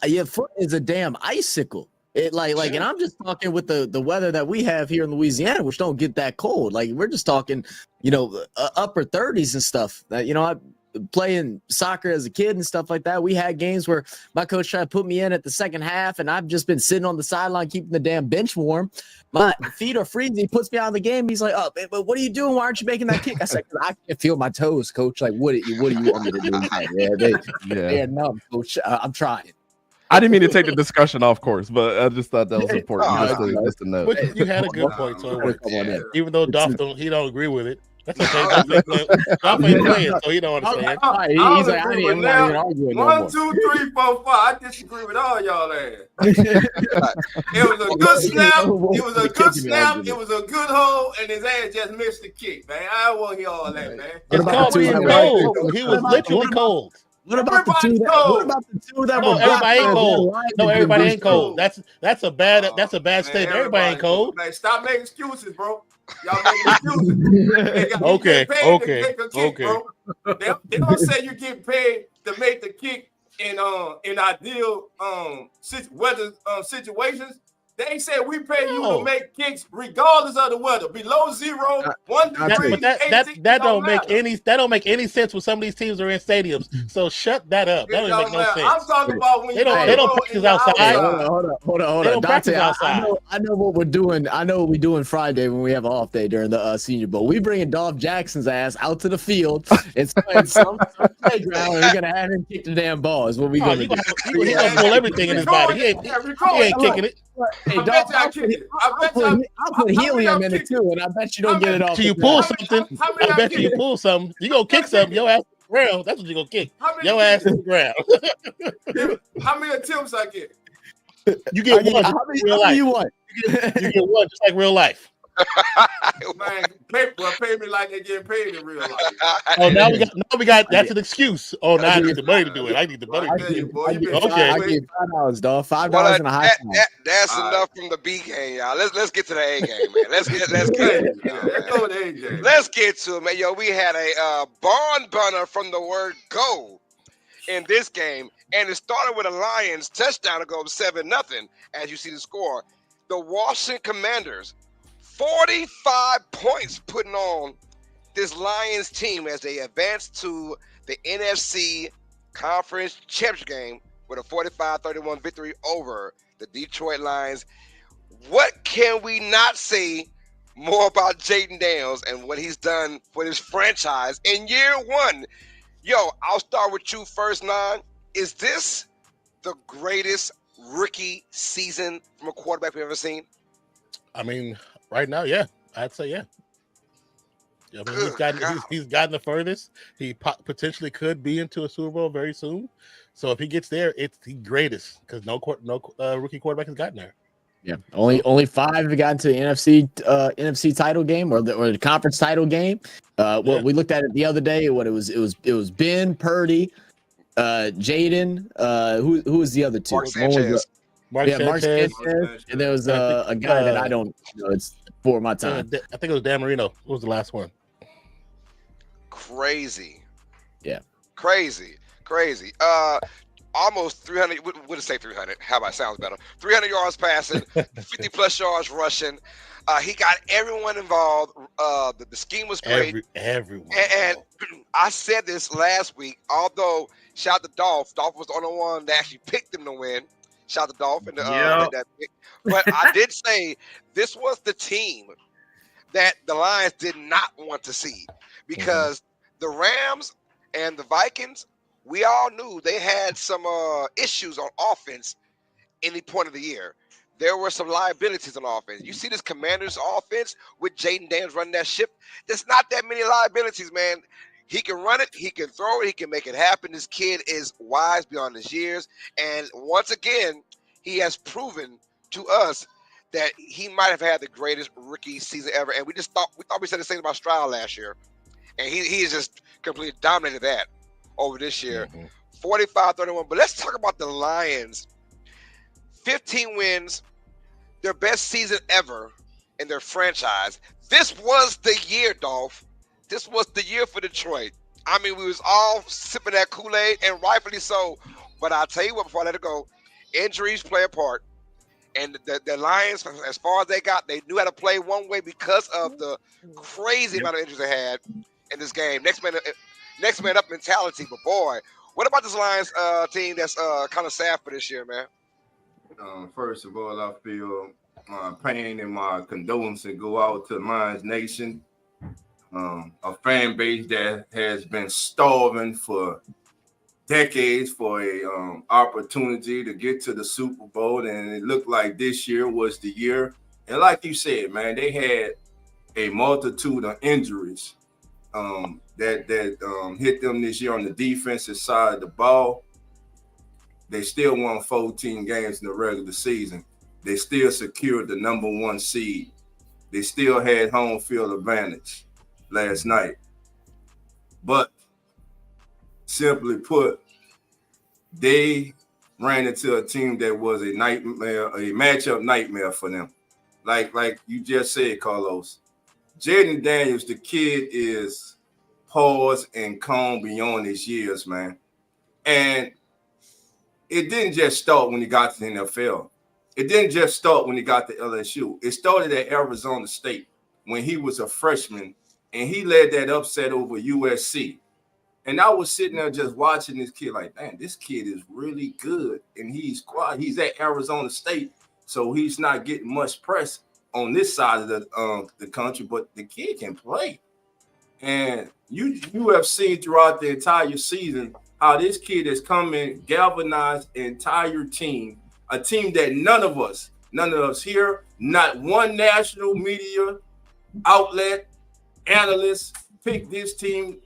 your foot is a damn icicle. It and I'm just talking with the weather that we have here in Louisiana, which don't get that cold. Like, we're just talking, upper 30s and stuff. I playing soccer as a kid and stuff like that. We had games where my coach tried to put me in at the second half, and I've just been sitting on the sideline keeping the damn bench warm. My feet are freezing. He puts me out of the game. He's like, "Oh, but what are you doing? Why aren't you making that kick?" I said, "I can't feel my toes, coach. Like, what do you want me to do?" They're numb, coach. I'm trying. I didn't mean to take the discussion off course, but I just thought that was important just to know. But you had a good point, so even though Dolph don't agree with it. That's okay. Dolph ain't playing, so he don't understand. He's like, I ain't even arguing no more. 1, 2, 3, 4, 5. I disagree with all y'all ass. It was a good snap. It was a good snap. It was a good hole, and his ass just missed the kick, man. I don't want to hear all that, man. It's called being cold. He was literally cold. What about the two that were everybody ain't cold? No, everybody ain't cold. That's a bad statement. Everybody ain't cold. Man, stop making excuses, bro. Y'all make excuses. Okay. Kick, bro. They don't say you get paid to make the kick in ideal weather situations. They say we pay you to make kicks regardless of the weather, below 0, 1 degree. That don't make any sense when some of these teams are in stadiums. So shut that up. That don't make no sense. I'm talking about when they don't practice outside. Hey, hold on. Dante, I know what we're doing. I know what we do on Friday when we have an off day during the Senior Bowl. We bringing Dolph Jackson's ass out to the field and some playground, and we're gonna have him kick the damn ball. Is what we gonna do. He gonna pull everything in his body. He ain't kicking it. Hey, I'll put helium in it too, and I bet you don't get it off. You pull something. I bet you pull something. You gonna kick something. Your ass to the ground. That's what you gonna kick. Your ass to the ground. How many attempts I get? You get one. How many you want? You get one, just like real life. Man, pay me like they getting paid in real life. Oh, now we got. That's an excuse. Oh, now I need the money to do it. I need the money. Okay, I give $5, dog. $5 and a high five. That's enough from the B game, y'all. Let's get to the A game, man. Let's get to it, man. Yo, we had a barn burner from the word go in this game, and it started with a Lions touchdown to go 7-0. As you see the score, the Washington Commanders. 45 points putting on this Lions team as they advance to the NFC Conference Championship game with a 45-31 victory over the Detroit Lions. What can we not say more about Jaden Daniels and what he's done for this franchise in year one? Yo, I'll start with you first, Nine. Is this the greatest rookie season from a quarterback we've ever seen? I mean, right now, yeah, I'd say yeah. I mean, he's gotten the furthest. He potentially could be into a Super Bowl very soon. So if he gets there, it's the greatest because no rookie quarterback has gotten there. Yeah, only 5 have gotten to the NFC title game or the conference title game. What we looked at it the other day. It was Ben Purdy, Jaden. Who was the other two? Mark Sanchez. And there was a guy that I don't know. It's for my time. I think it was Dan Marino. Who was the last one? Crazy. Yeah. Crazy. Almost 300. We'll say 300. How about sounds better? 300 yards passing, 50 plus yards rushing. He got everyone involved. The scheme was great. Everyone. And I said this last week. Although shout out to Dolph. Dolph was the only one that actually picked him to win. Shout out to Dolph and that pick. But I did say this was the team that the Lions did not want to see because the Rams and the Vikings, we all knew they had some issues on offense any point of the year. There were some liabilities on offense. You see this Commanders offense with Jaden Daniels running that ship. There's not that many liabilities, man. He can run it. He can throw it. He can make it happen. This kid is wise beyond his years. And once again, he has proven to us that he might have had the greatest rookie season ever. And we thought we said the same about Stroud last year. And he has just completely dominated that over this year. 45-31. But let's talk about the Lions. 15 wins, their best season ever in their franchise. This was the year, Dolph. This was the year for Detroit. I mean, we was all sipping that Kool-Aid, and rightfully so. But I'll tell you what, before I let it go, injuries play a part. And the Lions, as far as they got, they knew how to play one way because of the crazy amount of injuries they had in this game. Next man up mentality. But, boy, what about this Lions team that's kind of sad for this year, man? First of all, I feel my pain and my condolences go out to Lions Nation. A fan base that has been starving for decades for a opportunity to get to the Super Bowl, and it looked like this year was the year. And like you said, man, they had a multitude of injuries that hit them this year on the defensive side of the ball. They still won 14 games in the regular season. They still secured the #1 seed. They still had home field advantage last night. But simply put, they ran into a team that was a nightmare, a matchup nightmare for them. Like you just said, Carlos, Jaden Daniels, the kid is poised and calm beyond his years, man. And it didn't just start when he got to the NFL. It didn't just start when he got to LSU. It started at Arizona State when he was a freshman, and he led that upset over USC. And I was sitting there just watching this kid like, man, this kid is really good. And he's quiet. He's at Arizona State, so he's not getting much press on this side of the country, but the kid can play. And you have seen throughout the entire season how this kid has come in, galvanized the entire team, a team that none of us here, not one national media outlet, analyst picked this team,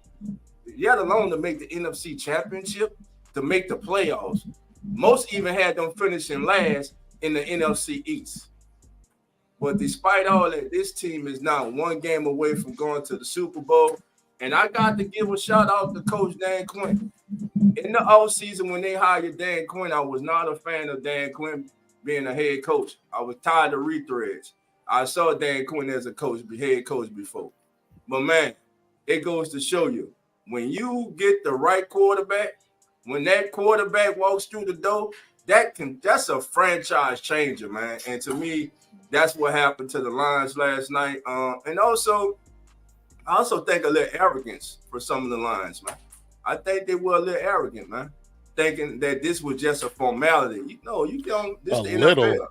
yet alone to make the NFC Championship, to make the playoffs. Most even had them finishing last in the NFC East. But despite all that, this team is now one game away from going to the Super Bowl. And I got to give a shout out to Coach Dan Quinn. In the offseason, when they hired Dan Quinn, I was not a fan of Dan Quinn being a head coach. I was tired of retreads. I saw Dan Quinn as a head coach before. But, man, it goes to show you, when you get the right quarterback, when that quarterback walks through the door, that's a franchise changer, man. And to me, that's what happened to the Lions last night. And also, I also think a little arrogance for some of the Lions, man. I think they were a little arrogant, man, thinking that this was just a formality. You don't. This the NFL.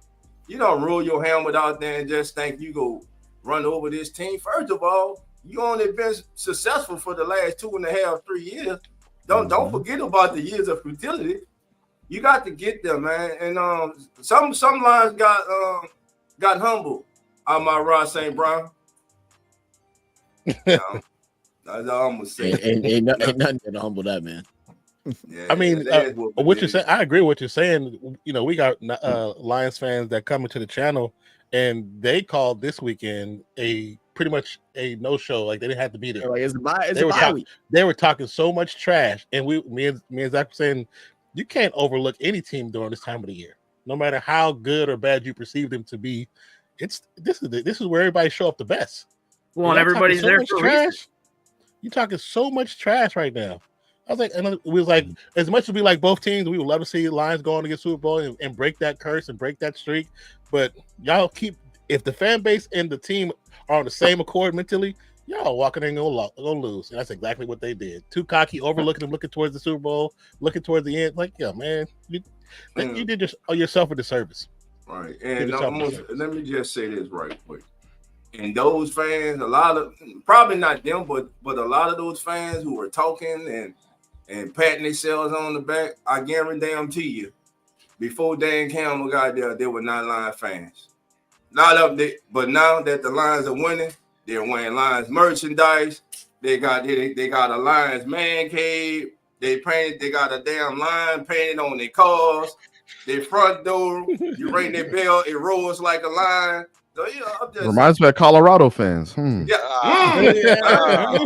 You don't rule your helmet out there and just think you go run over this team. First of all, you only been successful for the last 2.5, 3 years. Don't forget about the years of futility. You got to get there, man. And some Lions got humble. I'm my Rod St. Brown. That's all I'm gonna say. Ain't nothing to humble that, man. Yeah, I mean, what you're saying, I agree with what you're saying. You know, we got Lions fans that come into the channel, and they called this weekend pretty much a no-show. Like, they didn't have to be there. Like, they were talking so much trash, and me and Zach were saying, you can't overlook any team during this time of the year, no matter how good or bad you perceive them to be. This is where everybody show up the best. Well, and everybody's there for trash. You're talking so much trash right now. I was like, and it was like, as much as we like both teams, we would love to see Lions go on to get Super Bowl and break that curse and break that streak. But y'all if the fan base and the team are on the same accord mentally, y'all walking in gonna lose. And that's exactly what they did. Too cocky, overlooking them, looking towards the Super Bowl, looking towards the end. Like, yeah, man, you did yourself a disservice. Right. And let me just say this right quick. And those fans, probably not them, but a lot of those fans who were talking and patting themselves on the back, I guarantee you, before Dan Campbell got there, they were not Lions fans. But now that the Lions are winning, they're wearing Lions merchandise. They got a Lions man cave. They got a damn lion painted on their cars. Their front door, you ring their bell, it rolls like a lion. So, reminds me of Colorado fans. Yeah. A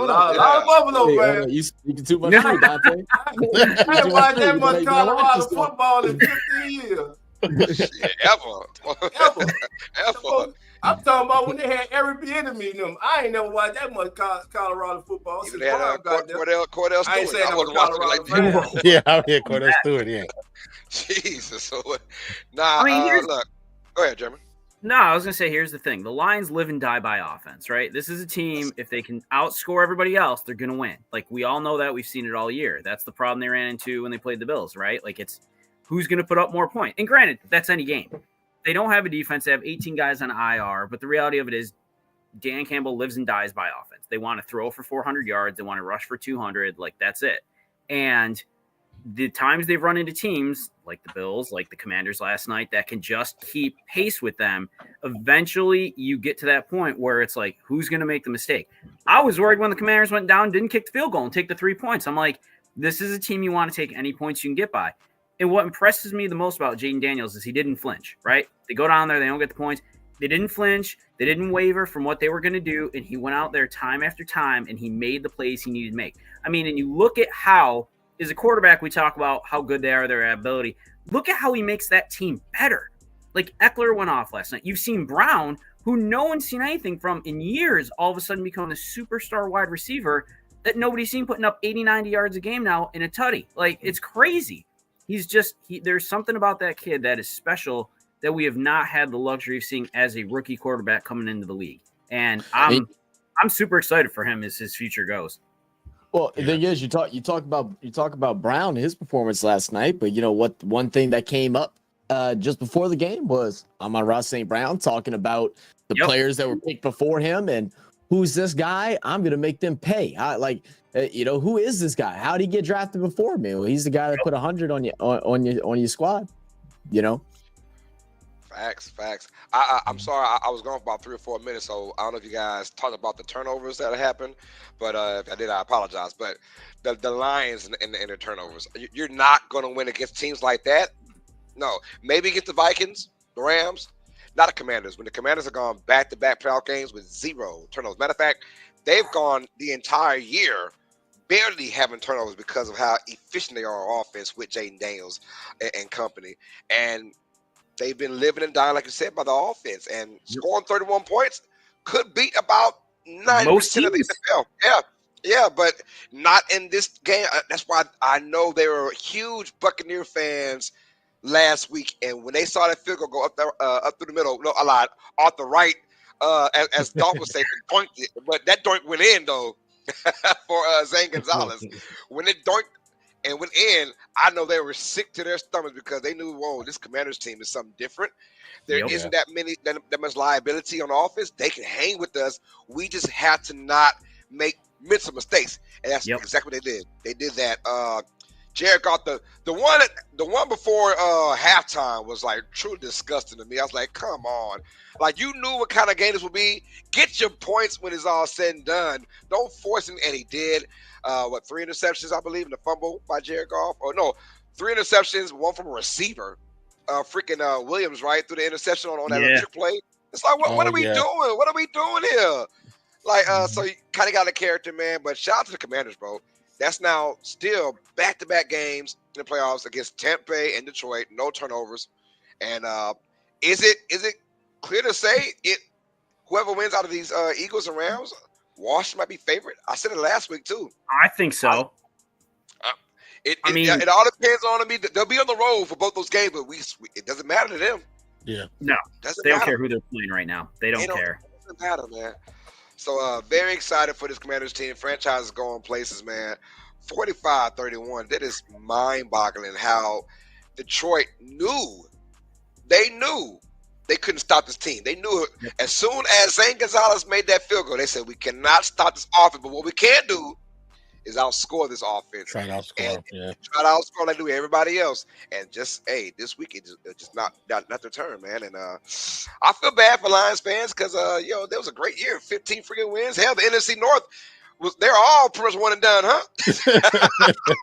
lot of Buffalo fans. You speaking too much truth, Dante. I ain't watched that much Colorado football in 15 years. Ever. I'm talking about when they had Eric Bieniemy in them. I ain't never watched that much Colorado football. Even they had Cordell Stewart. I ain't saying I was Colorado fan. Yeah, out here, Cordell Stewart, yeah. Jesus. So, look. Go ahead, Jeremy. No, I was going to say, here's the thing. The Lions live and die by offense, right? This is a team, if they can outscore everybody else, they're going to win. Like, we all know that. We've seen it all year. That's the problem they ran into when they played the Bills, right? Like, it's who's going to put up more points. And granted, that's any game. They don't have a defense. They have 18 guys on IR. But the reality of it is Dan Campbell lives and dies by offense. They want to throw for 400 yards. They want to rush for 200. Like, that's it. And the times they've run into teams like the Bills, like the Commanders last night, that can just keep pace with them, eventually you get to that point where it's like, who's going to make the mistake? I was worried when the Commanders went down, didn't kick the field goal and take the 3 points. I'm like, this is a team you want to take any points you can get by. And what impresses me the most about Jaden Daniels is he didn't flinch, right? They go down there, they don't get the points. They didn't flinch. They didn't waver from what they were going to do. And he went out there time after time and he made the plays he needed to make. I mean, and you look at how, as a quarterback, we talk about how good they are, their ability. Look at how he makes that team better. Like, Eckler went off last night. You've seen Brown, who no one's seen anything from in years, all of a sudden become the superstar wide receiver that nobody's seen putting up 80, 90 yards a game now in a tutty. Like, it's crazy. There's something about that kid that is special that we have not had the luxury of seeing as a rookie quarterback coming into the league. And I'm super excited for him as his future goes. Well, the thing is, you talk about Brown, his performance last night, but you know what? One thing that came up just before the game was Amon-Ra St. Brown talking about the players that were picked before him and who's this guy? I'm gonna make them pay. Who is this guy? How did he get drafted before me? Well, he's the guy that put 100 on your squad. You know. Facts. I'm sorry, I was gone for about 3 or 4 minutes, so I don't know if you guys talked about the turnovers that happened, but if I did, I apologize. But the Lions and the turnovers, you're not going to win against teams like that. No, maybe against the Vikings, the Rams, not the Commanders. When the Commanders have gone back-to-back playoff games with 0 turnovers. Matter of fact, they've gone the entire year barely having turnovers because of how efficient they are on offense with Jaden Daniels and company. And they've been living and dying, like you said, by the offense. And scoring 31 points could beat about 90% of the NFL. Yeah, but not in this game. That's why I know they were huge Buccaneer fans last week. And when they saw that field goal go up through the middle, no, a lot, off the right, as Dolph was saying, doinked it. But that doink went in, though, for Zane Gonzalez. When it doinked and went in, I know they were sick to their stomachs because they knew, whoa, this Commanders team is something different. There isn't that much liability on offense. They can hang with us. We just have to not make mental mistakes, and that's exactly what they did. They did that. Jared Goff, the one before halftime was like truly disgusting to me. I was like, come on. Like, you knew what kind of game this would be. Get your points when it's all said and done. Don't force him, and he did. 3 interceptions, I believe, in the fumble by Jared Goff? Or no, 3 interceptions, 1 from a receiver. Williams, right, through the interception on that trick play. It's like, what are we doing? What are we doing here? Like, so you kind of got a character, man. But shout out to the Commanders, bro. That's now still back-to-back games in the playoffs against Tampa Bay and Detroit. No turnovers. And is it clear to say whoever wins out of these Eagles and Rams, Washington might be favorite? I said it last week too. I think so. It all depends on them. They'll be on the road for both those games, but it doesn't matter to them. Yeah. No, they don't care who they're playing right now. They don't care. It doesn't matter, man. So very excited for this Commanders team. Franchise is going places, man. 45-31. That is mind-boggling how Detroit knew. They knew they couldn't stop this team. They knew it. As soon as Zane Gonzalez made that field goal, they said, we cannot stop this offense. But what we can do is outscore this offense. Try to outscore, Try to outscore like do everybody else. And just, this week it's just not their turn, man. And I feel bad for Lions fans because, there was a great year. 15 freaking wins. Hell, the NFC North, they're all pretty much one and done, huh?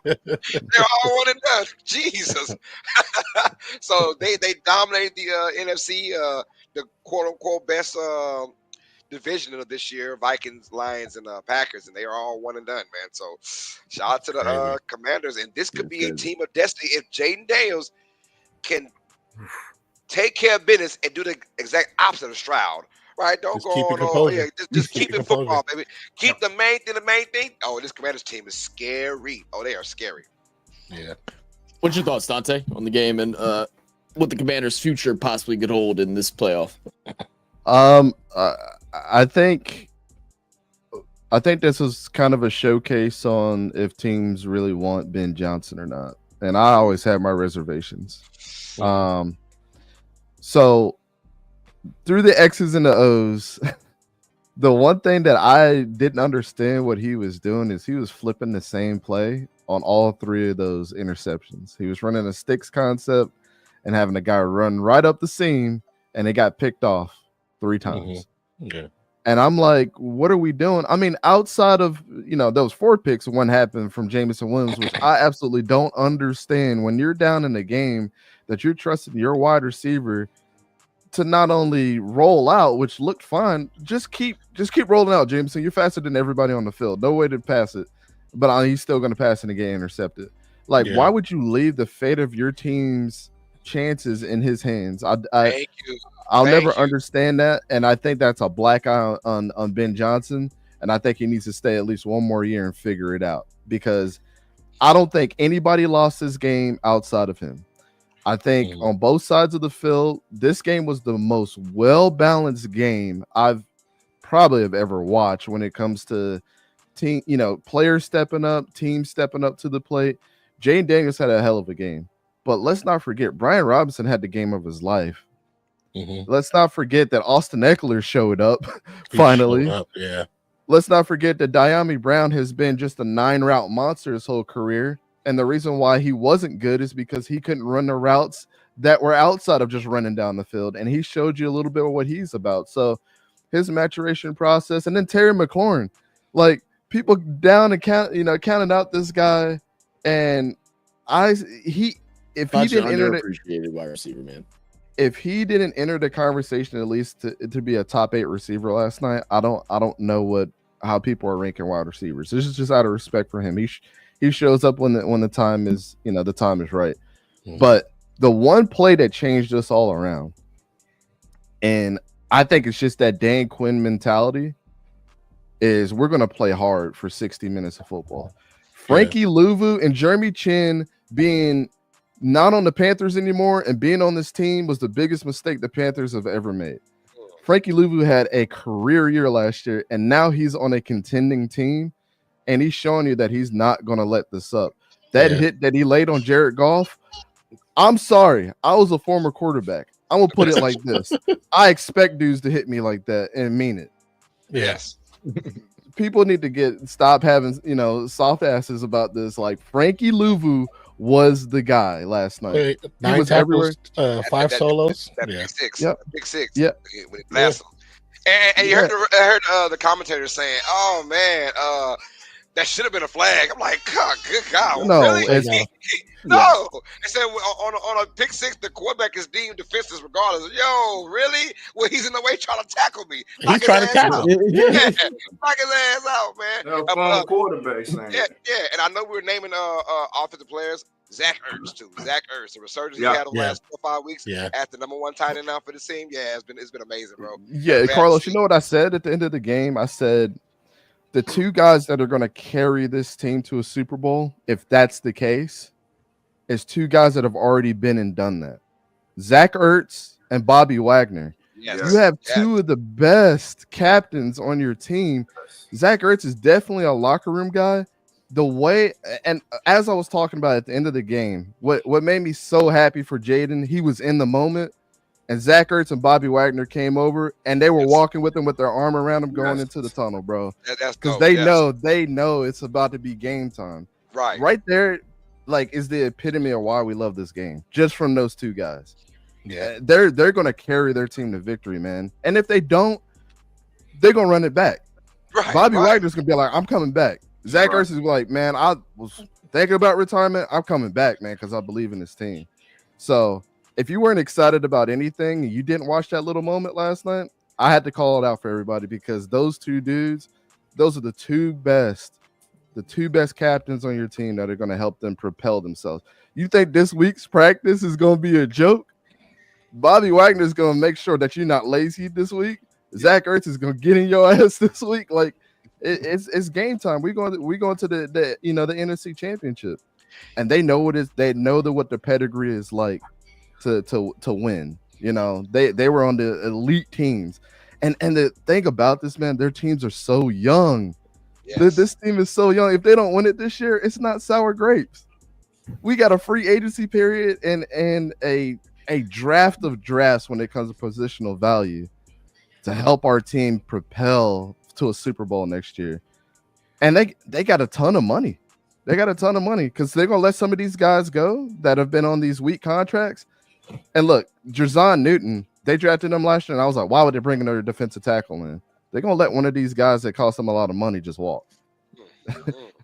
They're all one and done. Jesus. So they dominated the NFC, the quote-unquote best division of this year, Vikings, Lions, and Packers, and they are all one and done, man. So shout out to the Commanders, and this could be a team of destiny if Jaden Daniels can take care of business and do the exact opposite of Stroud, right? Don't just go on, just keep it football, baby. Keep the main thing. Oh, this Commanders team is scary. Oh, they are scary. Yeah. What's your thoughts, Dante, on the game and what the Commanders' future possibly could hold in this playoff? I think this is kind of a showcase on if teams really want Ben Johnson or not. And I always have my reservations. So through the X's and the O's, the one thing that I didn't understand what he was doing is he was flipping the same play on all 3 of those interceptions. He was running a sticks concept and having a guy run right up the seam, and it got picked off 3 times. Okay. And I'm like, what are we doing? I mean, outside of, those 4 picks, one happened from Jameson Williams, which I absolutely don't understand. When you're down in the game, that you're trusting your wide receiver to not only roll out, which looked fine, just keep rolling out, Jameson. You're faster than everybody on the field. No way to pass it, but he's still going to pass it and get intercepted. Like, why would you leave the fate of your team's chances in his hands? Thank you. I'll Thank never you. understand that, and I think that's a black eye on Ben Johnson, and I think he needs to stay at least one more year and figure it out, because I don't think anybody lost this game outside of him. I think on both sides of the field, this game was the most well-balanced game I've probably have ever watched when it comes to team, players stepping up, teams stepping up to the plate. Jane Daniels had a hell of a game, but let's not forget Brian Robinson had the game of his life. Let's not forget that Austin Eckler showed up finally. Yeah. Let's not forget that Diami Brown has been just a 9-route monster his whole career. And the reason why he wasn't good is because he couldn't run the routes that were outside of just running down the field. And he showed you a little bit of what he's about. So his maturation process. And then Terry McLaurin, like, people down and counted out this guy. And if he didn't underappreciated wide receiver, man. If he didn't enter the conversation at least to be a top 8 receiver last night, I don't know how people are ranking wide receivers. This is just out of respect for him. He shows up when the time is the time is right. But the one play that changed us all around, and I think it's just that Dan Quinn mentality, is we're gonna play hard for 60 minutes of football. Frankie Louvu and Jeremy Chin being not on the Panthers anymore and being on this team was the biggest mistake the Panthers have ever made. Frankie Louvu had a career year last year, and now he's on a contending team, and he's showing you that he's not going to let this up. That hit that he laid on Jared Goff, I'm sorry. I was a former quarterback. I'm going to put it like this. I expect dudes to hit me like that and mean it. Yes. People need to stop having, soft asses about this. Like, Frankie Louvu was the guy last night. Wait, he 9 was tackles, everywhere. 5 solos. Big six. Yep. Big six. Yep. When he blasted him. And you heard the commentators saying, "Oh man, that should have been a flag." I'm like, God, good God, No, really? No. They said on a pick six, the quarterback is deemed defenseless regardless. Yo, really? Well, he's in the way trying to tackle me. He's trying to tackle. Yeah, knock his ass out, man. Quarterback saying. Yeah. And I know we were naming offensive players. Zach Ertz too. Zach Ertz, the resurgence he had the last 4 or 5 weeks as the number 1 tight end now for the team. Yeah, it's been amazing, bro. Yeah, Carlos, you know what I said at the end of the game? I said the 2 guys that are going to carry this team to a Super Bowl, if that's the case, is 2 guys that have already been and done that. Zach Ertz and Bobby Wagner. Yes. You have 2 of the best captains on your team. Zach Ertz is definitely a locker room guy. The way, and as I was talking about at the end of the game, what made me so happy for Jaden, he was in the moment, and Zach Ertz and Bobby Wagner came over, and they were walking with him with their arm around him going into the tunnel, bro. Because they know it's about to be game time. Right there, like, is the epitome of why we love this game. Just from those 2 guys. Yeah, they're going to carry their team to victory, man. And if they don't, they're going to run it back. Bobby Wagner's going to be like, I'm coming back. Zach Ertz is like, man, I was thinking about retirement. I'm coming back, man, because I believe in this team. So if you weren't excited about anything and you didn't watch that little moment last night, I had to call it out for everybody, because those 2 dudes, those are the 2 best captains on your team that are going to help them propel themselves. You think this week's practice is going to be a joke? Bobby Wagner is going to make sure that you're not lazy this week. Zach Ertz is going to get in your ass this week. Like, it's game time. We're going to the NFC Championship, and they know what what the pedigree is like to win. They were on the elite teams, and the thing about this, man, their teams are so young. Yes. This team is so young. If they don't win it this year, it's not sour grapes. We got a free agency period and a draft of drafts when it comes to positional value to help our team propel to a Super Bowl next year. And they got a ton of money. They got a ton of money because they're going to let some of these guys go that have been on these weak contracts. And look, Jerzon Newton, they drafted him last year, and I was like, why would they bring another defensive tackle in? They're going to let one of these guys that cost them a lot of money just walk.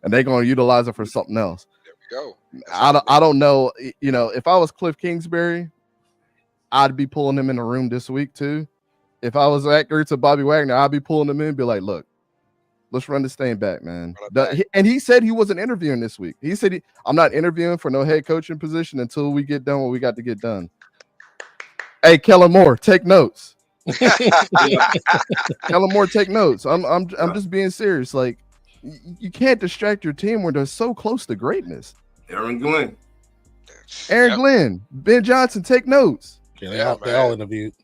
And they're going to utilize it for something else. There we go. I don't know. If I was Cliff Kingsbury, I'd be pulling him in the room this week too. If I was Zach Ertz or Bobby Wagner, I'd be pulling them in and be like, look, let's run this thing back, man. And he said he wasn't interviewing this week. He said, I'm not interviewing for no head coaching position until we get done what we got to get done. Hey, Kellen Moore, take notes. Kellen Moore, take notes. I'm just being serious. Like, you can't distract your team when they're so close to greatness. Aaron Glenn, Glenn, Ben Johnson, take notes. Yeah, they all interviewed.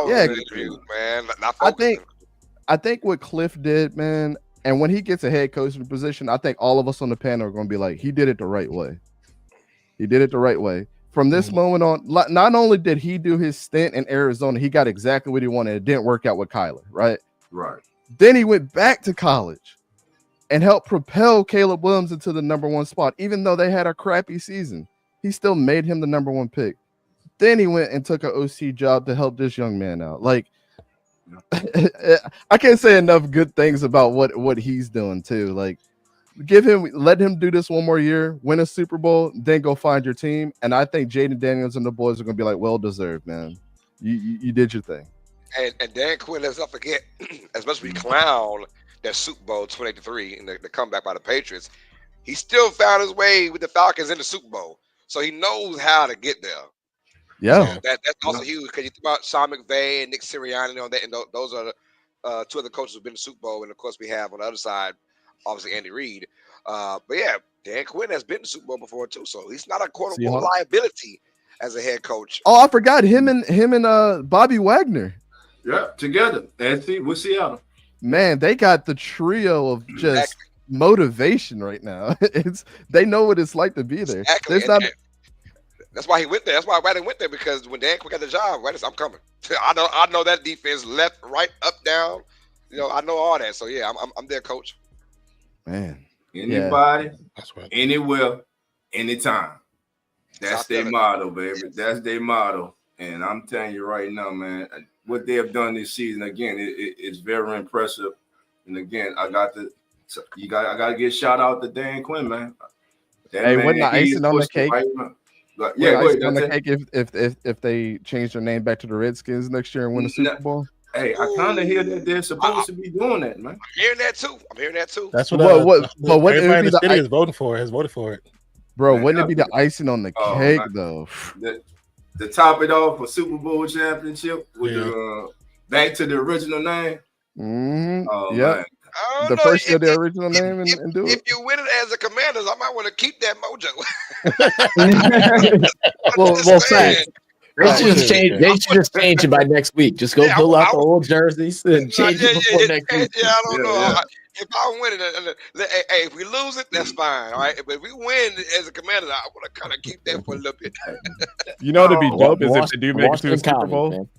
Interviewed, man. Not I think what Cliff did, man, and when he gets a head coaching position, I think all of us on the panel are going to be like, he did it the right way. He did it the right way. From this moment on, not only did he do his stint in Arizona, he got exactly what he wanted. It didn't work out with Kyler, right? Right. Then he went back to college and helped propel Caleb Williams into the number one spot. Even though they had a crappy season, he still made him the number one pick. Then he went and took an OC job to help this young man out. Like, I can't say enough good things about what he's doing too. Like, let him do this one more year, win a Super Bowl, then go find your team. And I think Jaden Daniels and the boys are gonna be like, well deserved, man. You did your thing. And Dan Quinn, let's not forget, as much as we clown that Super Bowl 28-3 and the comeback by the Patriots, he still found his way with the Falcons in the Super Bowl. So he knows how to get there. Yeah, so that's also huge because you think about Sean McVay and Nick Sirianni and that, and those are the two other coaches who've been to the Super Bowl, and of course we have on the other side, obviously Andy Reid. But yeah, Dan Quinn has been to the Super Bowl before too, so he's not a quote unquote liability as a head coach. Oh, I forgot him and Bobby Wagner. Yeah, together. And see, we'll see how. Man, they got the trio of just motivation right now. They know what it's like to be there. Exactly. That's why he went there. That's why Wagner went there, because when Dan Quinn got the job, Wagner said, I'm coming. I know that defense left, right, up, down. You know, I know all that. So yeah, I'm there, coach. Man. Anybody, That's right. anywhere, anytime. That's their motto, baby. That's their motto. And I'm telling you right now, man, what they have done this season, again, it's very impressive. And again, I got to give shout out to Dan Quinn, man. Hey, wasn't the icing on the cake? Yeah, go ahead. On the cake if they change their name back to the Redskins next year and win the Super Bowl. Hey, I kind of hear that they're supposed to be doing that, man. I'm hearing that too. That's what everybody in the city is voting for. Has voted for it, bro. Man, wouldn't it be the icing on the cake though? To top it off, a Super Bowl championship with the back to the original name. Yeah. The first of the original name and do it. If you win it as a Commanders, I might want to keep that mojo. well, fact. They should just change it by next week. Just go pull out the old jerseys and change it before next week. Yeah, I don't know. Yeah. If I win it, hey, if we lose it, that's fine. All right. But if we win as a Commander, I want to kind of keep that for a little bit. You know what'd be dope is if they do make it to the Super Bowl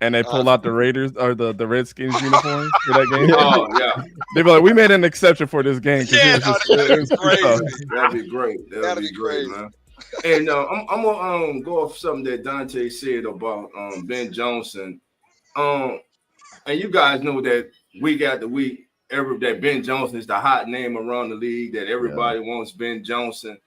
and they pull out the Raiders or the Redskins uniform for that game. Oh yeah, they'd be like, "We made an exception for this game." Yeah, that'd be crazy. That'd be great. That'd be great, man. And I'm gonna go off something that Dante said about Ben Johnson. And you guys know that week after week, that Ben Johnson is the hot name around the league. That everybody wants Ben Johnson.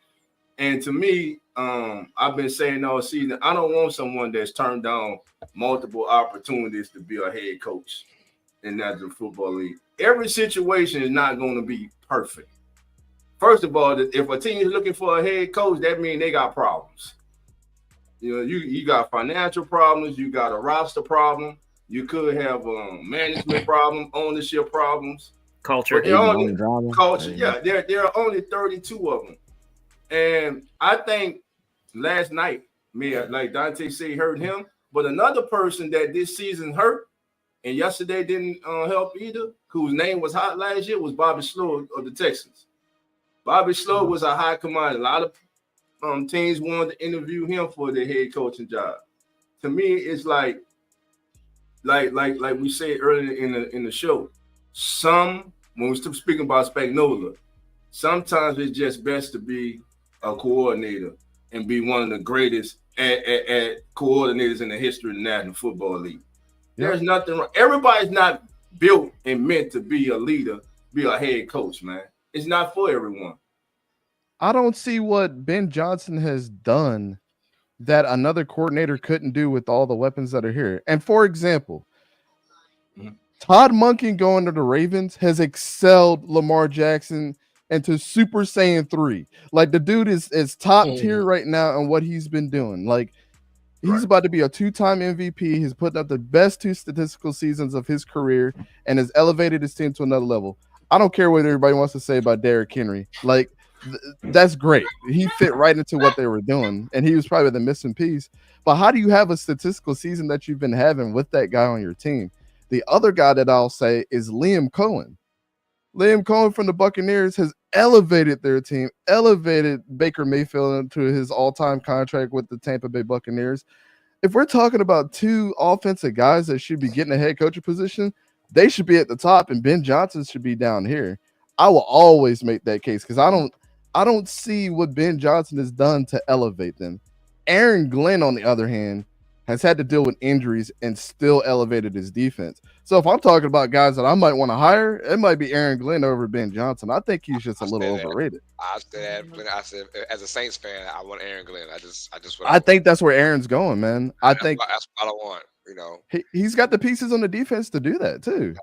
And to me, I've been saying all season, I don't want someone that's turned down multiple opportunities to be a head coach in the National Football League. Every situation is not going to be perfect. First of all, if a team is looking for a head coach, that means they got problems. You know, you got financial problems, you got a roster problem, you could have management problem, ownership problems, culture. Culture. Yeah, there are only 32 of them. And I think last night, like Dante said, hurt him. But another person that this season hurt and yesterday didn't help either, whose name was hot last year, was Bobby Slow of the Texans. Bobby Slow was a high commodity. A lot of teams wanted to interview him for their head coaching job. To me, it's like we said earlier in the show. When we're speaking about Spagnuolo, sometimes it's just best to be a coordinator and be one of the greatest at coordinators in the history of the National Football League. There's nothing wrong. Everybody's not built and meant to be a leader, be a head coach, man. It's not for everyone. I don't see what Ben Johnson has done that another coordinator couldn't do with all the weapons that are here. And for example, Todd Monken going to the Ravens has excelled Lamar Jackson into Super Saiyan 3. Like, the dude is top tier right now on what he's been doing. Like, He's about to be a 2-time MVP. He's putting up the best 2 statistical seasons of his career and has elevated his team to another level. I don't care what everybody wants to say about Derrick Henry. Like, that's great. He fit right into what they were doing, and he was probably the missing piece. But how do you have a statistical season that you've been having with that guy on your team? The other guy that I'll say is Liam Cohen. Liam Cohen from the Buccaneers has elevated their team, elevated Baker Mayfield into his all-time contract with the Tampa Bay Buccaneers. If we're talking about 2 offensive guys that should be getting a head coaching position, they should be at the top, and Ben Johnson should be down here. I will always make that case because I don't see what Ben Johnson has done to elevate them. Aaron Glenn, on the other hand, has had to deal with injuries and still elevated his defense. So if I'm talking about guys that I might want to hire, it might be Aaron Glenn over Ben Johnson. I think he's just a little overrated. I said as a Saints fan, I want Aaron Glenn. I think that's where Aaron's going, man. I think that's what I want. You know, he's got the pieces on the defense to do that too.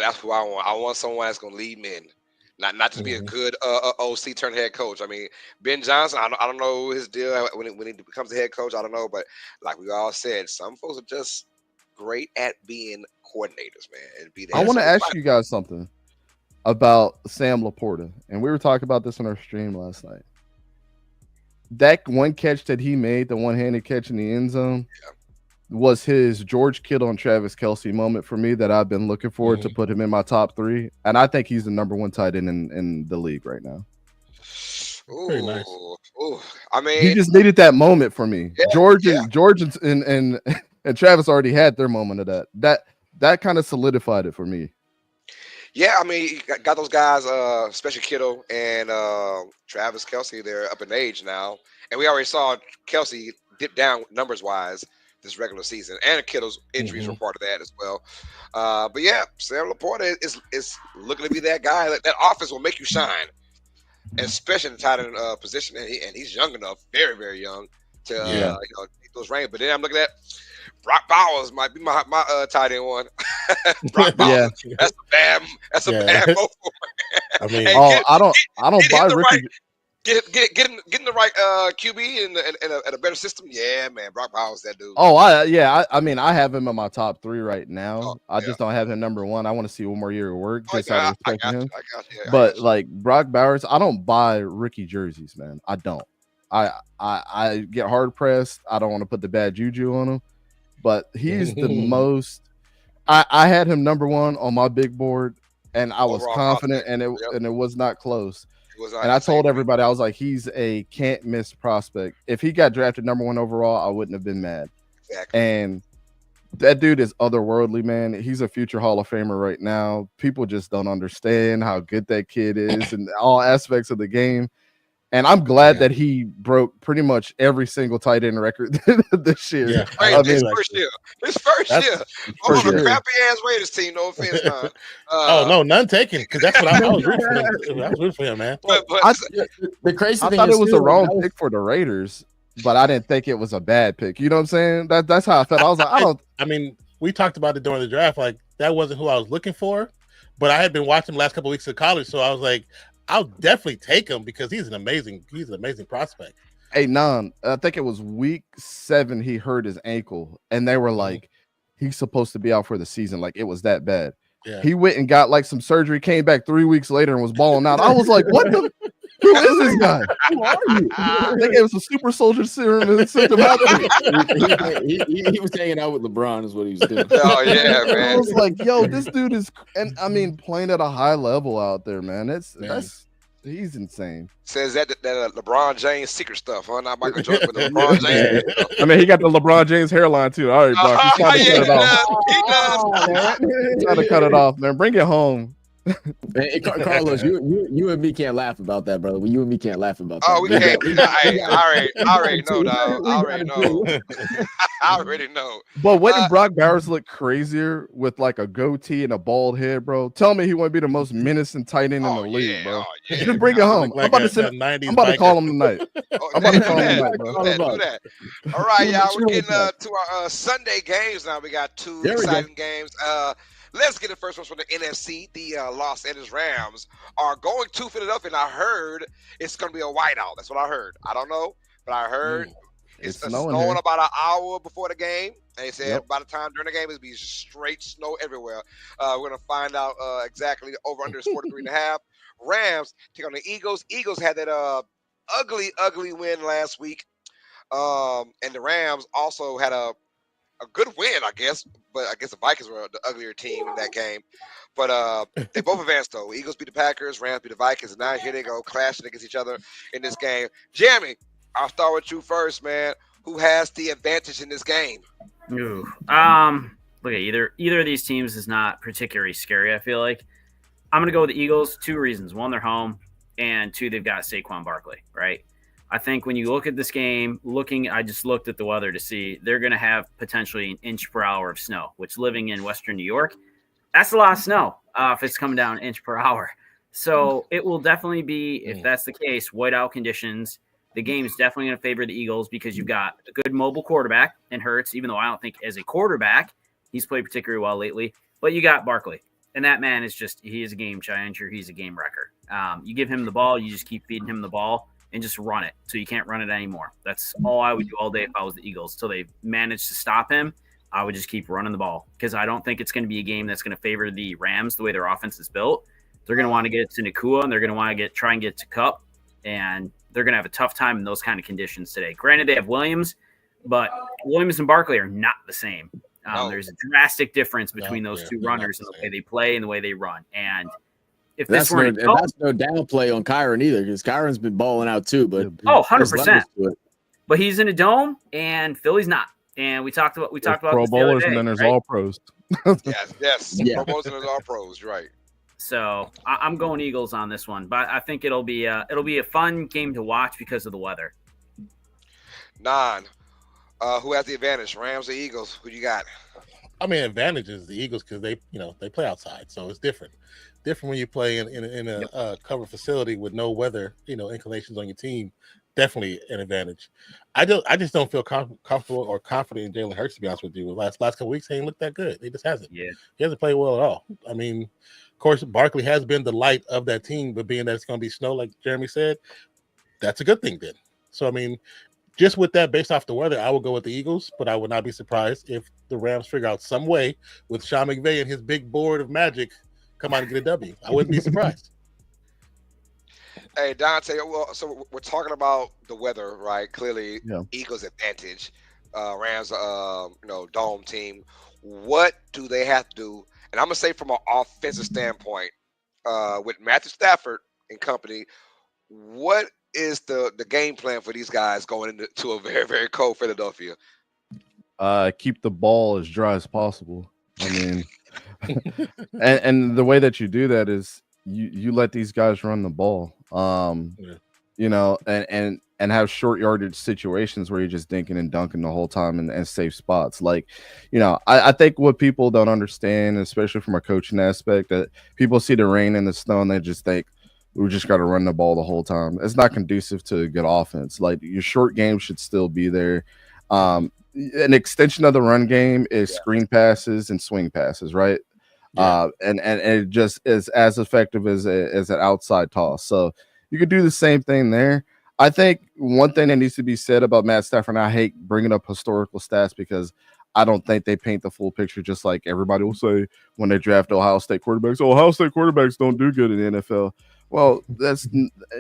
That's who I want. I want someone that's going to lead men. Not just be a good OC turned head coach. I mean, Ben Johnson, I don't know his deal when he becomes a head coach. I don't know, but like we all said, some folks are just great at being coordinators, man. I want to ask you guys something about Sam Laporta, and we were talking about this on our stream last night. That one catch that he made, the one-handed catch in the end zone, was his George Kittle and Travis Kelce moment for me that I've been looking forward to put him in my top 3. And I think he's the number 1 tight end in the league right now. Very nice. Ooh. I mean, he just needed that moment for me. George and Travis already had their moment of that. That kind of solidified it for me. Yeah, I mean, you got those guys, especially Kittle and Travis Kelce. They're up in age now, and we already saw Kelce dip down numbers wise this regular season, and Kittle's injuries were part of that as well. But yeah, Sam Laporta is looking to be that guy. That offense will make you shine, especially in the tight end position. And he's young enough, very very young, to take those reins. But then I'm looking at Brock Bowers might be my tight end one. Brock Bowers, that's a bad move. I mean, I don't buy Ricky. Get in the right QB and a better system. Yeah, man, Brock Bowers, that dude. I mean, I have him in my top 3 right now. I just don't have him number 1. I want to see one more year of work. Just out of respect for him. But like Brock Bowers, I don't buy rookie jerseys, man. I don't. I get hard pressed. I don't want to put the bad juju on him. But he's the most. I had him number 1 on my big board, and I was confident, and it was not close. And I told everybody, I was like, he's a can't miss prospect. If he got drafted number 1 overall, I wouldn't have been mad. Exactly. And that dude is otherworldly, man. He's a future Hall of Famer right now. People just don't understand how good that kid is in all aspects of the game. And I'm glad that he broke pretty much every single tight end record this year. Yeah. Right, his first year. On a crappy ass Raiders team. No offense, man. No, none taken. Because that's what I was rooting for him. I was rooting for him, man. The crazy thing I thought it was the wrong pick for the Raiders, but I didn't think it was a bad pick. You know what I'm saying? That's how I felt. I was like, I mean, we talked about it during the draft. Like, that wasn't who I was looking for, but I had been watching the last couple of weeks of college, so I was like, I'll definitely take him because he's an amazing prospect. Hey, I think it was week 7 he hurt his ankle, and they were like, he's supposed to be out for the season. Like, it was that bad. Yeah. He went and got like some surgery, came back 3 weeks later and was balling out. I was like, what the? Who is this guy? Who are you? They gave us a super soldier serum and sent him out there. He was hanging out with LeBron is what he was doing. Oh, yeah, man. I was like, yo, this dude is, and I mean, playing at a high level out there, man. He's insane. Says that LeBron James secret stuff, huh? Not Michael Jordan, but the LeBron James. I mean, he got the LeBron James hairline too. All right, Brock, he's trying to cut it off. He's trying to cut it off, man. Bring it home. Hey, Carlos, you and me can't laugh about that, brother. You and me can't laugh about that. Oh, we can't. I already know, dog. I already know. But wouldn't Brock Bowers look crazier with like a goatee and a bald head, bro? Tell me he wouldn't be the most menacing tight end in the league, bro. Just bring it home. I'm about to call him tonight. I'm about to call him tonight, bro. Do that. All right, y'all. We're getting to our Sunday games now. We got 2 exciting games. Let's get the first one from the NFC. The Los Angeles Rams are going to Philadelphia, and I heard it's going to be a whiteout. That's what I heard. I don't know, but I heard It's snowing snowing here. about an hour before the game. And they said Yep. by the time during the game, it'll be straight snow everywhere. We're going to find out exactly. Over under is 43.5. Rams take on the Eagles. Eagles had that ugly win last week. And the Rams also had a good win, I guess. But I guess the Vikings were the uglier team in that game. But they both advanced, though. Eagles beat the Packers, Rams beat the Vikings, and now here they go clashing against each other in this game. Jeremy, I'll start with you first, man. Who has the advantage in this game? Ooh. Look at either of these teams is not particularly scary, I feel like. I'm going to go with the Eagles. 2 reasons. 1, they're home, and 2, they've got Saquon Barkley, right? I think when you look at this game, I just looked at the weather to see they're going to have potentially an inch per hour of snow, which living in Western New York, that's a lot of snow if it's coming down an inch per hour. So it will definitely be, if that's the case, whiteout conditions. The game is definitely going to favor the Eagles because you've got a good mobile quarterback in Hurts, even though I don't think as a quarterback he's played particularly well lately. But you got Barkley, and that man is he is a game changer. He's a game wrecker. You give him the ball, you just keep feeding him the ball and just run it so you can't run it anymore. That's all I would do all day if I was the Eagles. Till they managed to stop him, I would just keep running the ball because I don't think it's going to be a game that's going to favor the Rams the way their offense is built. They're going to want to get to Nakua, and they're going to want to try and get to Kupp, and they're going to have a tough time in those kind of conditions today. Granted, they have Williams, but Williams and Barkley are not the same. There's a drastic difference between those two runners and the way they play and the way they run. And if that's this weren't that's no downplay on Kyron either, because Kyron's been balling out too. But 100%. But he's in a dome, and Philly's not. And we talked about Pro this the Bowlers, other day, and then there's right? all pros. Yes. Yeah. Pro Bowlers and there's all pros, right? So I'm going Eagles on this one, but I think it'll be a fun game to watch because of the weather. 9. Who has the advantage? Rams or Eagles? Who you got? I mean, advantage is the Eagles because they play outside, so it's different. Different when you play in a covered facility with no weather, inclinations on your team. Definitely an advantage. I just don't feel comfortable or confident in Jalen Hurts, to be honest with you. Last couple weeks, he ain't looked that good. He just hasn't. Yeah, he hasn't played well at all. I mean, of course, Barkley has been the light of that team, but being that it's going to be snow, like Jeremy said, that's a good thing then. So I mean, just with that, based off the weather, I would go with the Eagles, but I would not be surprised if the Rams figure out some way with Sean McVay and his big board of magic come out and get a W. I wouldn't be surprised. Hey, Dante, well, so we're talking about the weather, right? Clearly, Eagles advantage. Rams, dome team. What do they have to do? And I'm going to say from an offensive standpoint, with Matthew Stafford and company, what is the game plan for these guys going into a very, very cold Philadelphia? Keep the ball as dry as possible. I mean, and the way that you do that is you let these guys run the ball. And have short yardage situations where you're just dinking and dunking the whole time and safe spots. Like, I think what people don't understand, especially from a coaching aspect, that people see the rain and the snow and they just think we just got to run the ball the whole time. It's not conducive to a good offense. Like, your short game should still be there. An extension of the run game is screen passes and swing passes, right? And it just is as effective as an outside toss. So you could do the same thing there. I think one thing that needs to be said about Matt Stafford, and I hate bringing up historical stats because I don't think they paint the full picture, just like everybody will say when they draft Ohio State quarterbacks. Oh, Ohio State quarterbacks don't do good in the NFL. Well,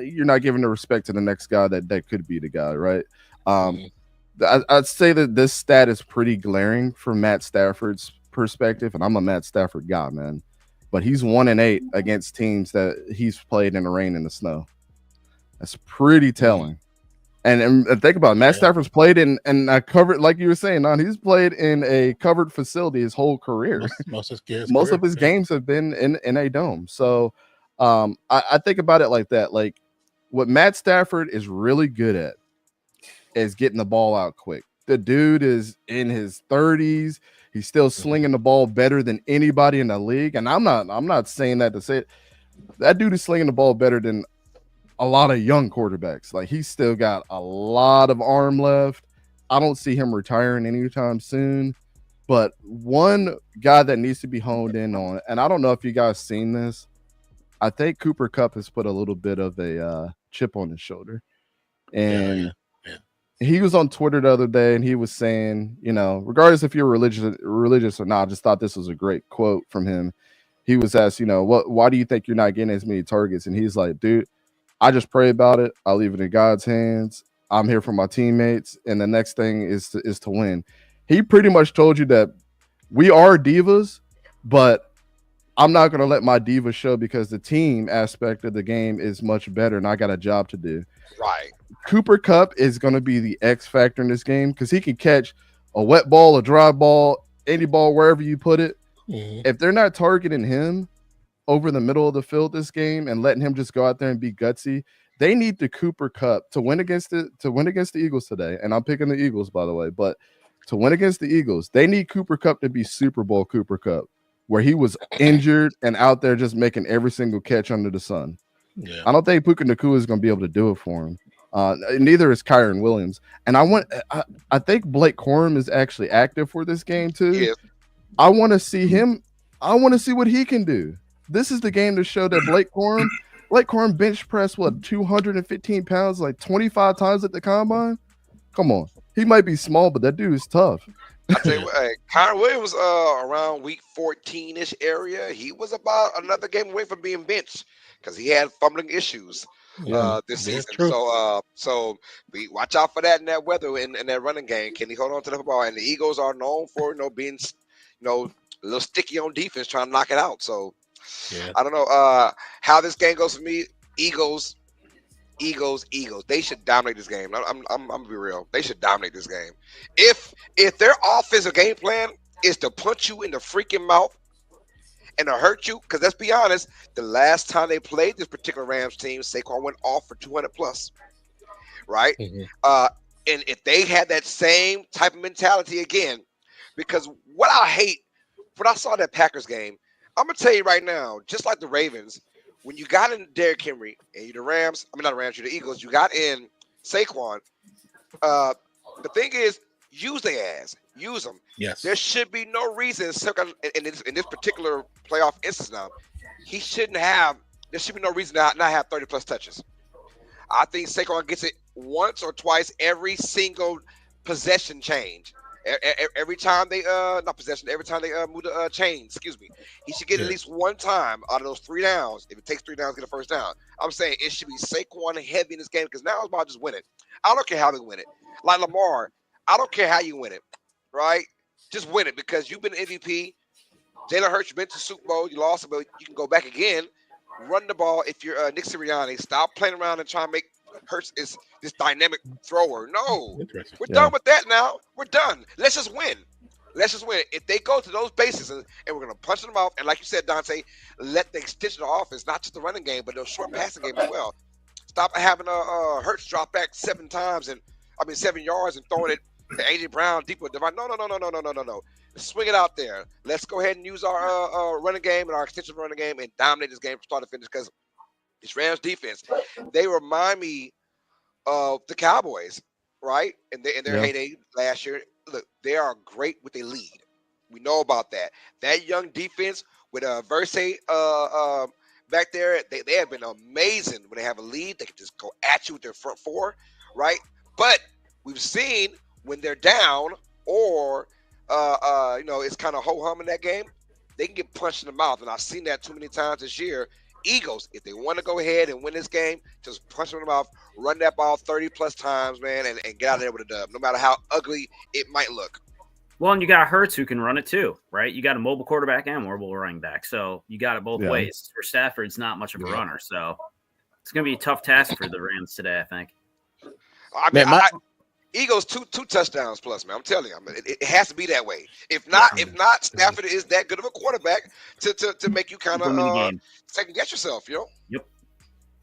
you're not giving the respect to the next guy that could be the guy, right? I'd say that this stat is pretty glaring from Matt Stafford's perspective, and I'm a Matt Stafford guy, man. But he's 1-8 against teams that he's played in the rain and the snow. That's pretty telling. And think about it, Matt Stafford's played in a covered, like you were saying, he's played in a covered facility his whole career. Most of his games have been in a dome. So I think about it like that. Like, what Matt Stafford is really good at is getting the ball out quick. The dude is in his 30s. He's still slinging the ball better than anybody in the league. And I'm not saying that to say it. That dude is slinging the ball better than a lot of young quarterbacks. Like, he's still got a lot of arm left. I don't see him retiring anytime soon. But one guy that needs to be honed in on, and I don't know if you guys seen this, I think Cooper Kupp has put a little bit of a chip on his shoulder. And he was on Twitter the other day and he was saying, you know, regardless if you're religious or not, I just thought this was a great quote from him. He was asked, you know, why do you think you're not getting as many targets? And he's like, dude, I just pray about it. I leave it in God's hands. I'm here for my teammates. And the next thing is to win. He pretty much told you that we are divas, but I'm not going to let my diva show because the team aspect of the game is much better and I got a job to do. Right. Cooper Kupp is going to be the X factor in this game because he can catch a wet ball, a dry ball, any ball, wherever you put it. Mm-hmm. If they're not targeting him over the middle of the field this game and letting him just go out there and be gutsy, they need the Cooper Kupp to win against the Eagles today. And I'm picking the Eagles, by the way, but to win against the Eagles, they need Cooper Kupp to be Super Bowl Cooper Kupp, where he was injured and out there just making every single catch under the sun. Yeah. I don't think Puka Nacua is going to be able to do it for him. Neither is Kyron Williams. And I think Blake Corum is actually active for this game too. Yeah. I want to see him. I want to see what he can do. This is the game to show that Blake Corum bench press 215 pounds like 25 times at the combine. Come on. He might be small, but that dude is tough. I tell you what, Kyron Williams around week 14-ish area, he was about another game away from being benched because he had fumbling issues this season. So we watch out for that in that weather in that running game. Can he hold on to the football? And the Eagles are known for being a little sticky on defense, trying to knock it out. So I don't know how this game goes for me. Eagles. They should dominate this game. I'm gonna be real. They should dominate this game. If their offensive game plan is to punch you in the freaking mouth and to hurt you, because let's be honest, the last time they played this particular Rams team, Saquon went off for 200 plus, right? Mm-hmm. And if they had that same type of mentality again, because what I hate when I saw that Packers game, I'm gonna tell you right now, just like the Ravens. When you got in Derrick Henry and you're the Eagles, you got in Saquon. The thing is, use their ass. Use them. Yes. There should be no reason in this particular playoff instance now. There should be no reason to not have 30 plus touches. I think Saquon gets it once or twice every single possession change. Every time they every time they move the chains, he should get at least one time out of those 3 downs. If it takes 3 downs to get a first down, I'm saying it should be Saquon heavy in this game because now it's about just win it. I don't care how they win it. Like Lamar, I don't care how you win it, right? Just win it because you've been MVP. Jalen Hurts, you've been to Super Bowl, you lost, but you can go back again. Run the ball if you're Nick Sirianni. Stop playing around and try to make Hurts is this dynamic thrower. No, we're done with that now. We're done. Let's just win. If they go to those bases and we're going to punch them off, and like you said, Dante, let the extension of the offense, not just the running game, but the short passing game as well. Stop having Hurts drop back 7 yards and throwing it to A.J. Brown deeper. No. Swing it out there. Let's go ahead and use our running game and our extension running game and dominate this game from start to finish because this Rams defense, they remind me of the Cowboys, right? In their heyday last year. Look, they are great with a lead. We know about that. That young defense with Versay back there, they have been amazing when they have a lead. They can just go at you with their front 4, right? But we've seen when they're down or it's kind of ho-hum in that game, they can get punched in the mouth. And I've seen that too many times this year. Eagles, if they want to go ahead and win this game, just punch them in the mouth, run that ball 30 plus times, man, and get out of there with a dub, no matter how ugly it might look. Well, and you got Hurts who can run it too, right? You got a mobile quarterback and a mobile running back. So you got it both ways. For Stafford's not much of a runner. So it's going to be a tough task for the Rams today, I think. I mean, Eagles two touchdowns plus, man. I'm telling you, it has to be that way. If not, Stafford is that good of a quarterback to make you kind of second guess yourself, Yep.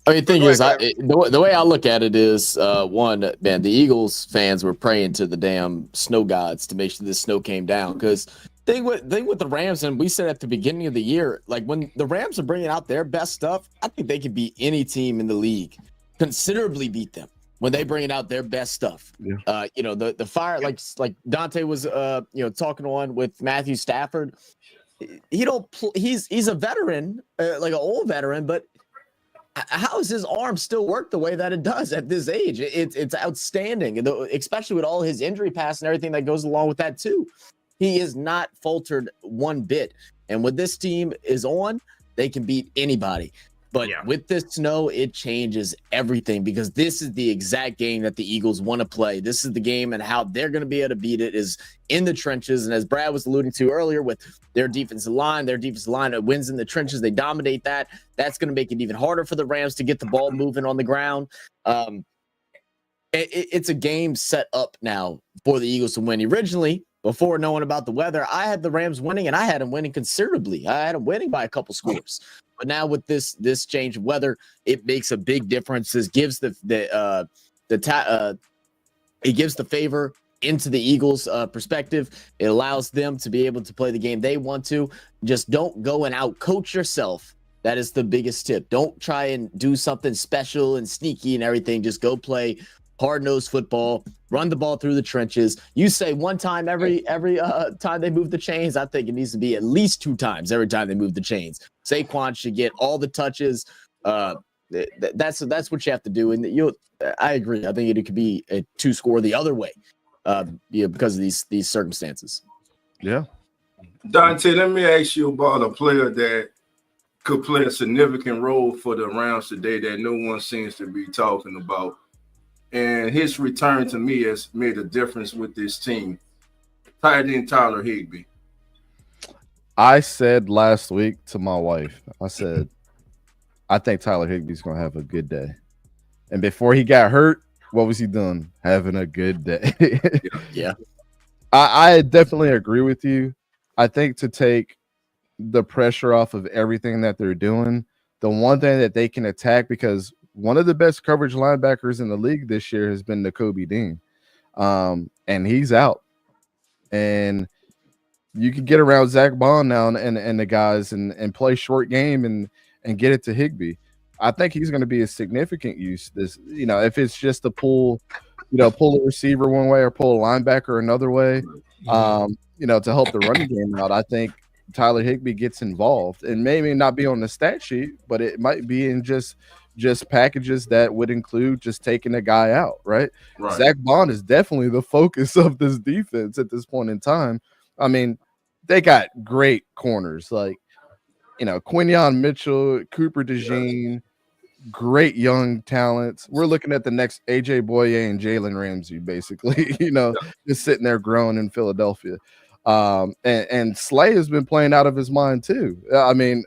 I mean, the thing is, the way I look at it is, one, man, the Eagles fans were praying to the damn snow gods to make sure this snow came down. Because thing with the Rams, and we said at the beginning of the year, like when the Rams are bringing out their best stuff, I think they can beat any team in the league, considerably beat them. When they bring out their best stuff, the fire, like Dante was, talking on with Matthew Stafford. He's a veteran, like an old veteran, but how does his arm still work the way that it does at this age? It's outstanding, especially with all his injury past and everything that goes along with that too. He is not faltered one bit. And when this team is on, they can beat anybody. But with this snow, it changes everything because this is the exact game that the Eagles want to play. This is the game, and how they're going to be able to beat it is in the trenches. And as Brad was alluding to earlier with their defensive line that wins in the trenches. They dominate that. That's going to make it even harder for the Rams to get the ball moving on the ground. It's a game set up now for the Eagles to win. Originally, before knowing about the weather, I had the Rams winning, and I had them winning considerably. I had them winning by a couple scores. But now with this change of weather, it makes a big difference. This gives it gives the favor into the Eagles' perspective. It allows them to be able to play the game they want to. Just don't go and out-coach yourself. That is the biggest tip. Don't try and do something special and sneaky and everything. Just go play hard-nosed football, run the ball through the trenches. You say one time every time they move the chains. I think it needs to be at least 2 times every time they move the chains. Saquon should get all the touches. That's what you have to do. And I agree. I think it could be a 2-score the other way because of these circumstances. Yeah. Dante, let me ask you about a player that could play a significant role for the Rams today that no one seems to be talking about. And his return to me has made a difference with this team. Tight end Tyler Higbee. I said last week to my wife, I said, I think Tyler Higbee's going to have a good day. And before he got hurt, what was he doing? Having a good day. Yeah. I definitely agree with you. I think to take the pressure off of everything that they're doing, the one thing that they can attack, because one of the best coverage linebackers in the league this year has been Nakobe Dean. And he's out. And you can get around Zach Bond now and the guys and play short game and get it to Higbee. I think he's going to be a significant use. If it's just to pull a receiver one way or pull a linebacker another way, to help the running game out, I think Tyler Higbee gets involved, and maybe not be on the stat sheet, but it might be in just packages that would include just taking a guy out, right? Zach Bond is definitely the focus of this defense at this point in time. I mean, they got great corners like, Quinyon Mitchell, Cooper DeJean, great young talents. We're looking at the next AJ Boye and Jalen Ramsey, basically, just sitting there growing in Philadelphia. And Slay has been playing out of his mind too. I mean,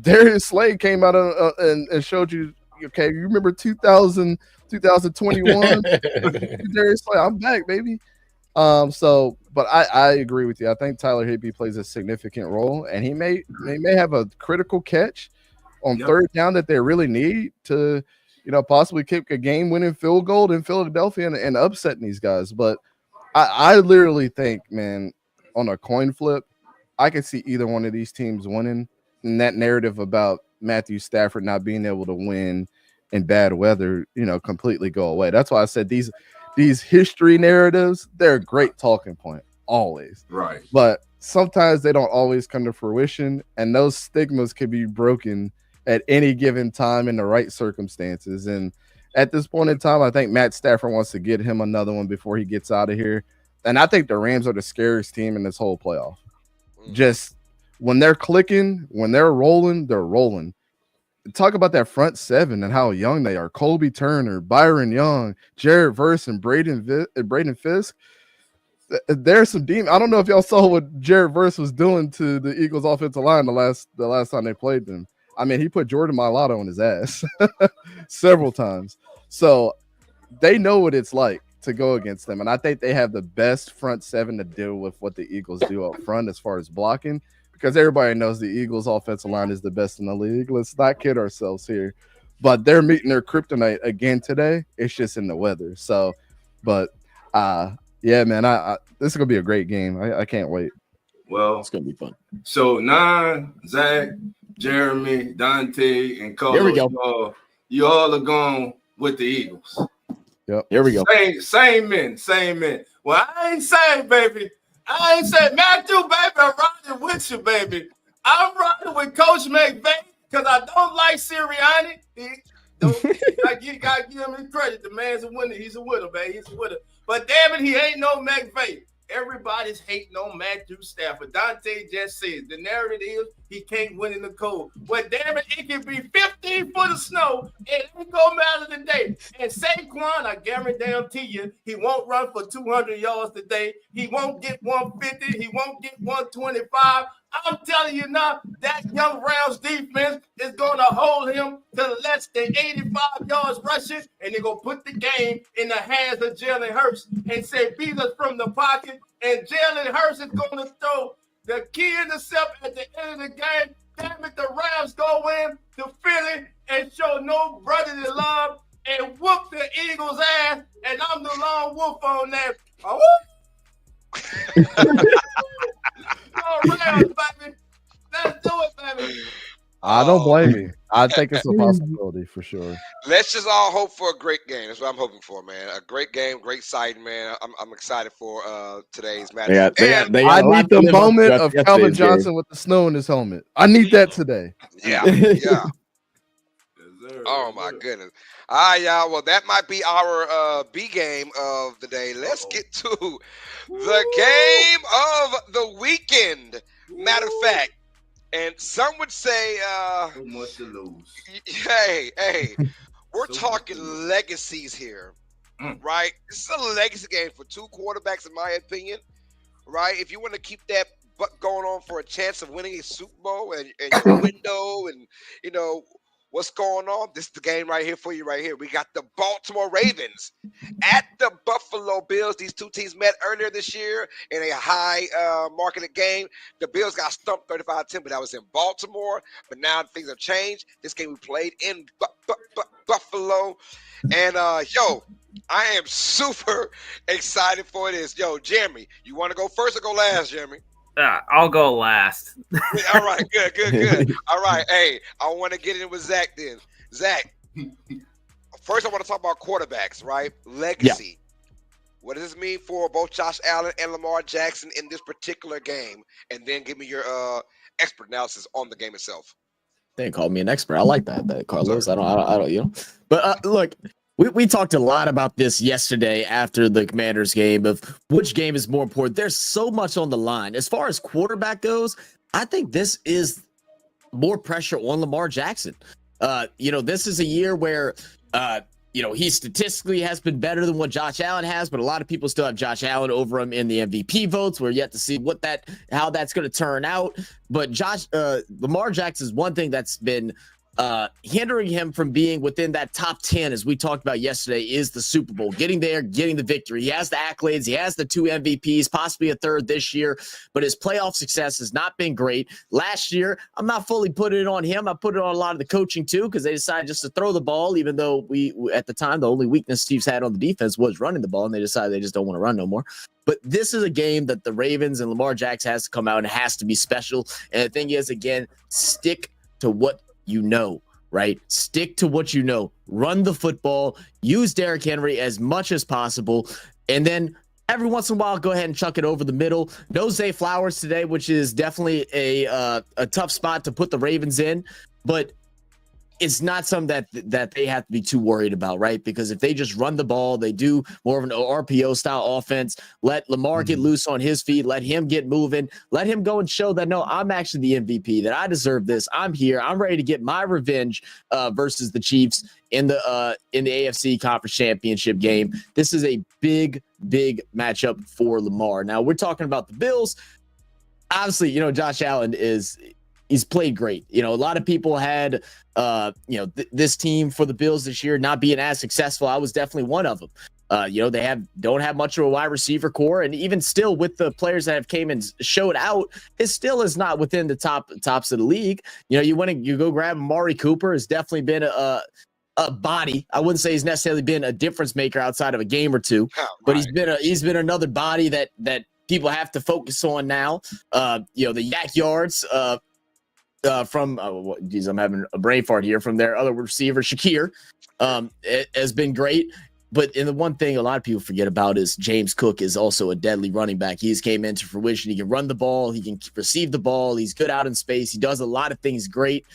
Darius Slay came out and showed you, okay, you remember 2021? Darius Slay, I'm back, baby. But I agree with you. I think Tyler Higbee plays a significant role, and he may have a critical catch on third down that they really need to, possibly kick a game-winning field goal in Philadelphia and upsetting these guys. But I literally think, man, on a coin flip, I could see either one of these teams winning. And that narrative about Matthew Stafford not being able to win in bad weather, completely go away. That's why I said these history narratives, they're a great talking point, always. Right. But sometimes they don't always come to fruition, and those stigmas can be broken at any given time in the right circumstances. And at this point in time, I think Matt Stafford wants to get him another one before he gets out of here. And I think the Rams are the scariest team in this whole playoff. Just when they're clicking, when they're rolling, they're rolling. Talk about that front seven and how young they are. Colby Turner, Byron Young, Jared Verse, and Braden Fisk. There's some demon. I don't know if y'all saw what Jared Verse was doing to the Eagles offensive line the last time they played them. I mean, he put Jordan Mailata on his ass several times. So they know what it's like to go against them. And I think they have the best front seven to deal with what the Eagles do up front as far as blocking, because everybody knows the Eagles offensive line is the best in the league. Let's not kid ourselves here. But they're meeting their kryptonite again today. It's just in the weather. So, but yeah, man, this is going to be a great game. I can't wait. Well, It's going to be fun. so Zach, Jeremy, Dante, and Carlos, Here we go. You all are going with the Eagles. Yep. Here we go. Same men. Well, I ain't saying, baby. Matthew, baby, I'm riding with you, baby. I'm riding with Coach McVay because I don't like Sirianni. I gotta give him his credit. The man's a winner. He's a winner, man. He's a winner. But damn it, he ain't no McVay. Everybody's hating on Matthew Stafford. Dante just said the narrative is he can't win in the cold. Well, damn it, it can be 15 foot of snow and it ain't gonna matter today. And Saquon, I guarantee you, he won't run for 200 yards today. He won't get 150. He won't get 125. I'm telling you now, that young Rams defense is going to hold him to less than 85 yards rushing, and they're going to put the game in the hands of Jalen Hurts and say, beat us from the pocket, and Jalen Hurts is going to throw the key intercept at the end of the game. Damn it, the Rams go in to Philly and show no brotherly love and whoop the Eagles' ass, and I'm the lone wolf on that. Oh, Rams, baby. Let's do it, baby. I don't blame you. I think it's a possibility for sure. Let's just all hope for a great game. That's what I'm hoping for, man. A great game, great sight, man. I'm excited for today's match. I need the moment of Calvin Johnson with the snow in his helmet. I need that today. Yeah. Oh my goodness. All right, y'all. Well, that might be our B game of the day. Let's get to the game of the weekend. Matter of fact, and some would say, too much to lose. Hey, we're talking legacies here, right? This is a legacy game for two quarterbacks, in my opinion, right? If you want to keep that going on for a chance of winning a Super Bowl and your window and, you know, what's going on? This is the game right here for you right here. We got the Baltimore Ravens at the Buffalo Bills. These two teams met earlier this year in a high marketed game. The Bills got stumped 35-10, but that was in Baltimore. But now things have changed. This game we played in Buffalo. And, I am super excited for this. Yo, Jeremy, you want to go first or go last, Jeremy? I'll go last. All right, good. All right, hey, I want to get in with Zach then. Zach, first I want to talk about quarterbacks, right? Legacy. Yeah. What does this mean for both Josh Allen and Lamar Jackson in this particular game? And then give me your expert analysis on the game itself. They called me an expert. I like that Carlos. I don't, you know. But look, we talked a lot about this yesterday after the Commanders game of which game is more important. There's so much on the line. As far as quarterback goes, I think this is more pressure on Lamar Jackson. This is a year where, he statistically has been better than what Josh Allen has, but a lot of people still have Josh Allen over him in the MVP votes. We're yet to see how that's going to turn out. But Lamar Jackson is one thing that's been hindering him from being within that top 10, as we talked about yesterday, is the Super Bowl. Getting there, getting the victory. He has the accolades. He has the 2 MVPs, possibly a third this year, but his playoff success has not been great. Last year, I'm not fully putting it on him. I put it on a lot of the coaching too, because they decided just to throw the ball, even though at the time, the only weakness Steve's had on the defense was running the ball, and they decided they just don't want to run no more. But this is a game that the Ravens and Lamar Jackson has to come out and it has to be special. And the thing is, again, stick to what you know, right? Stick to what you know. Run the football. Use Derrick Henry as much as possible. And then every once in a while, go ahead and chuck it over the middle. No Zay Flowers today, which is definitely a tough spot to put the Ravens in. But it's not something that they have to be too worried about, right? Because if they just run the ball, they do more of an RPO style offense, let Lamar get loose on his feet, let him get moving, let him go and show that, no, I'm actually the MVP, that I deserve this. I'm here. I'm ready to get my revenge versus the Chiefs in the AFC Conference Championship game. This is a big, big matchup for Lamar. Now, we're talking about the Bills. Obviously, Josh Allen he's played great. A lot of people had, this team for the Bills this year not being as successful. I was definitely one of them. They don't have much of a wide receiver core, and even still with the players that have came and showed out, it still is not within the tops of the league. You go grab Amari Cooper, has definitely been a body. I wouldn't say he's necessarily been a difference maker outside of a game or two, but he's been another body that people have to focus on now. The yak yards. I'm having a brain fart here, from their other receiver, Shakir, it has been great. But the one thing a lot of people forget about is James Cook is also a deadly running back. He's came into fruition. He can run the ball. He can receive the ball. He's good out in space. He does a lot of things great.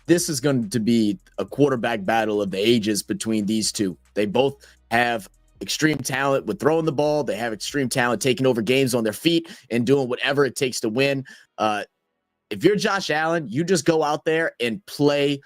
This is going to be a quarterback battle of the ages between these two. They both have extreme talent with throwing the ball. They have extreme talent taking over games on their feet and doing whatever it takes to win. If you're Josh Allen, you just go out there and play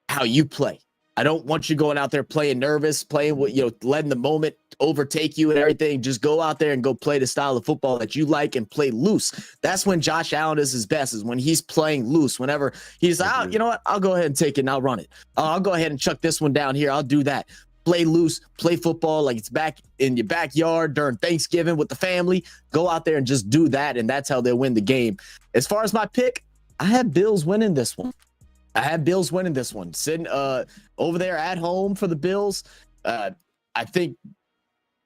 how you play. I don't want you going out there playing nervous, playing what, letting the moment overtake you and everything. Just go out there and go play the style of football that you like and play loose. That's when Josh Allen is his best, is when he's playing loose. Whenever he's out, you know what? I'll go ahead and take it and I'll run it. I'll go ahead and chuck this one down here. I'll do that. Play loose, play football like it's back in your backyard during Thanksgiving with the family. Go out there and just do that, and that's how they'll win the game. As far as my pick, I have Bills winning this one. Sitting over there at home for the Bills. I think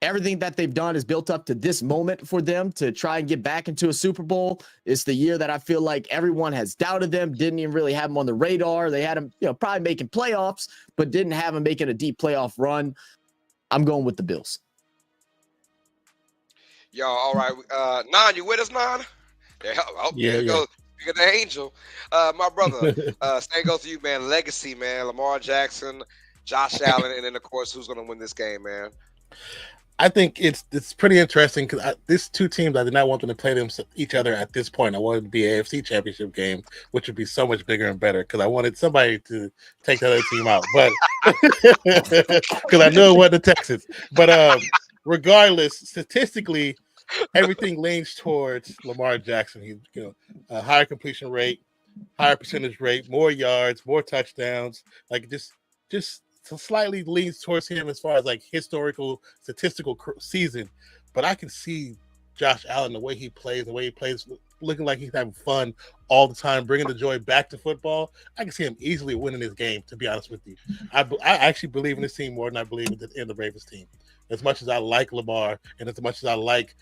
everything that they've done is built up to this moment for them to try and get back into a Super Bowl. It's the year that I feel like everyone has doubted them, didn't even really have them on the radar. They had them, probably making playoffs, but didn't have them making a deep playoff run. I'm going with the Bills. Y'all, all right. Nan, you with us, Nan? There you go. Speaking of the angel, my brother, same goes to you, man. Legacy, man. Lamar Jackson, Josh Allen, and then, of course, who's going to win this game, man? I think it's pretty interesting because these two teams, I did not want them to play each other at this point. I wanted it to be an AFC championship game, which would be so much bigger and better because I wanted somebody to take the other team out. But because I knew it wasn't the Texans. But regardless, statistically, everything leans towards Lamar Jackson. He's a higher completion rate, higher percentage rate, more yards, more touchdowns. Like just slightly leans towards him as far as like historical statistical season. But I can see Josh Allen, the way he plays, looking like he's having fun all the time, bringing the joy back to football. I can see him easily winning this game, to be honest with you. I actually believe in this team more than I believe in the Ravens team. As much as I like Lamar and as much as I like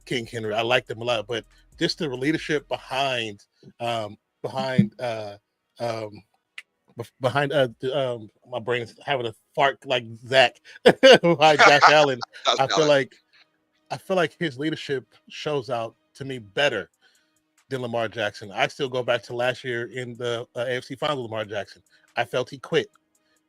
King Henry, I like them a lot. But just the leadership behind my brain is having a fart like Zach behind Josh Allen. I feel like his leadership shows out to me better than Lamar Jackson. I still go back to last year in the AFC Final with Lamar Jackson. I felt he quit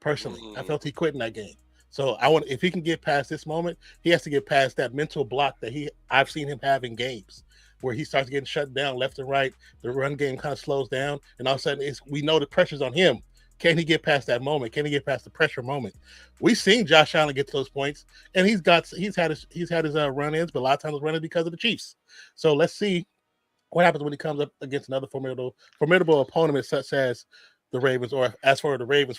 personally. I felt he quit in that game. So if he can get past this moment, he has to get past that mental block that I've seen him have in games where he starts getting shut down left and right. The run game kind of slows down, and all of a sudden we know the pressure's on him. Can he get past that moment? Can he get past the pressure moment? We've seen Josh Allen get to those points, and he's had his run-ins, but a lot of times those run-ins because of the Chiefs. So let's see what happens when he comes up against another formidable opponent such as the Ravens, or as for the Ravens,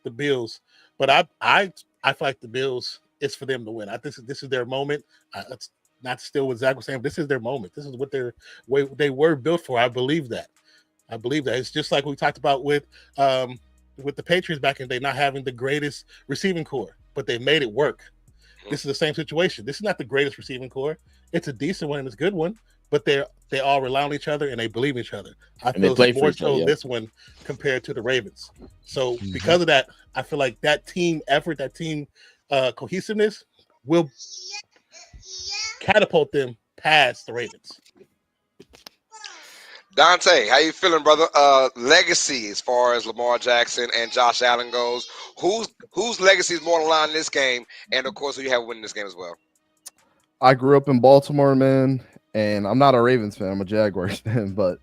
the Bills. But I feel like the Bills, it's for them to win. This is their moment. It's not still what Zach was saying. This is their moment. This is what they were built for. I believe that. It's just like we talked about with the Patriots back in the day, not having the greatest receiving core, but they made it work. This is the same situation. This is not the greatest receiving core. It's a decent one and it's a good one, but they all rely on each other and they believe in each other. I feel more so this one compared to the Ravens. So because of that, I feel like that team effort, that team cohesiveness will catapult them past the Ravens. Dante, how you feeling, brother? Legacy as far as Lamar Jackson and Josh Allen goes. Whose legacy is more on the line in this game? And of course, who you have winning this game as well? I grew up in Baltimore, man, and I'm not a Ravens fan. I'm a Jaguars fan, but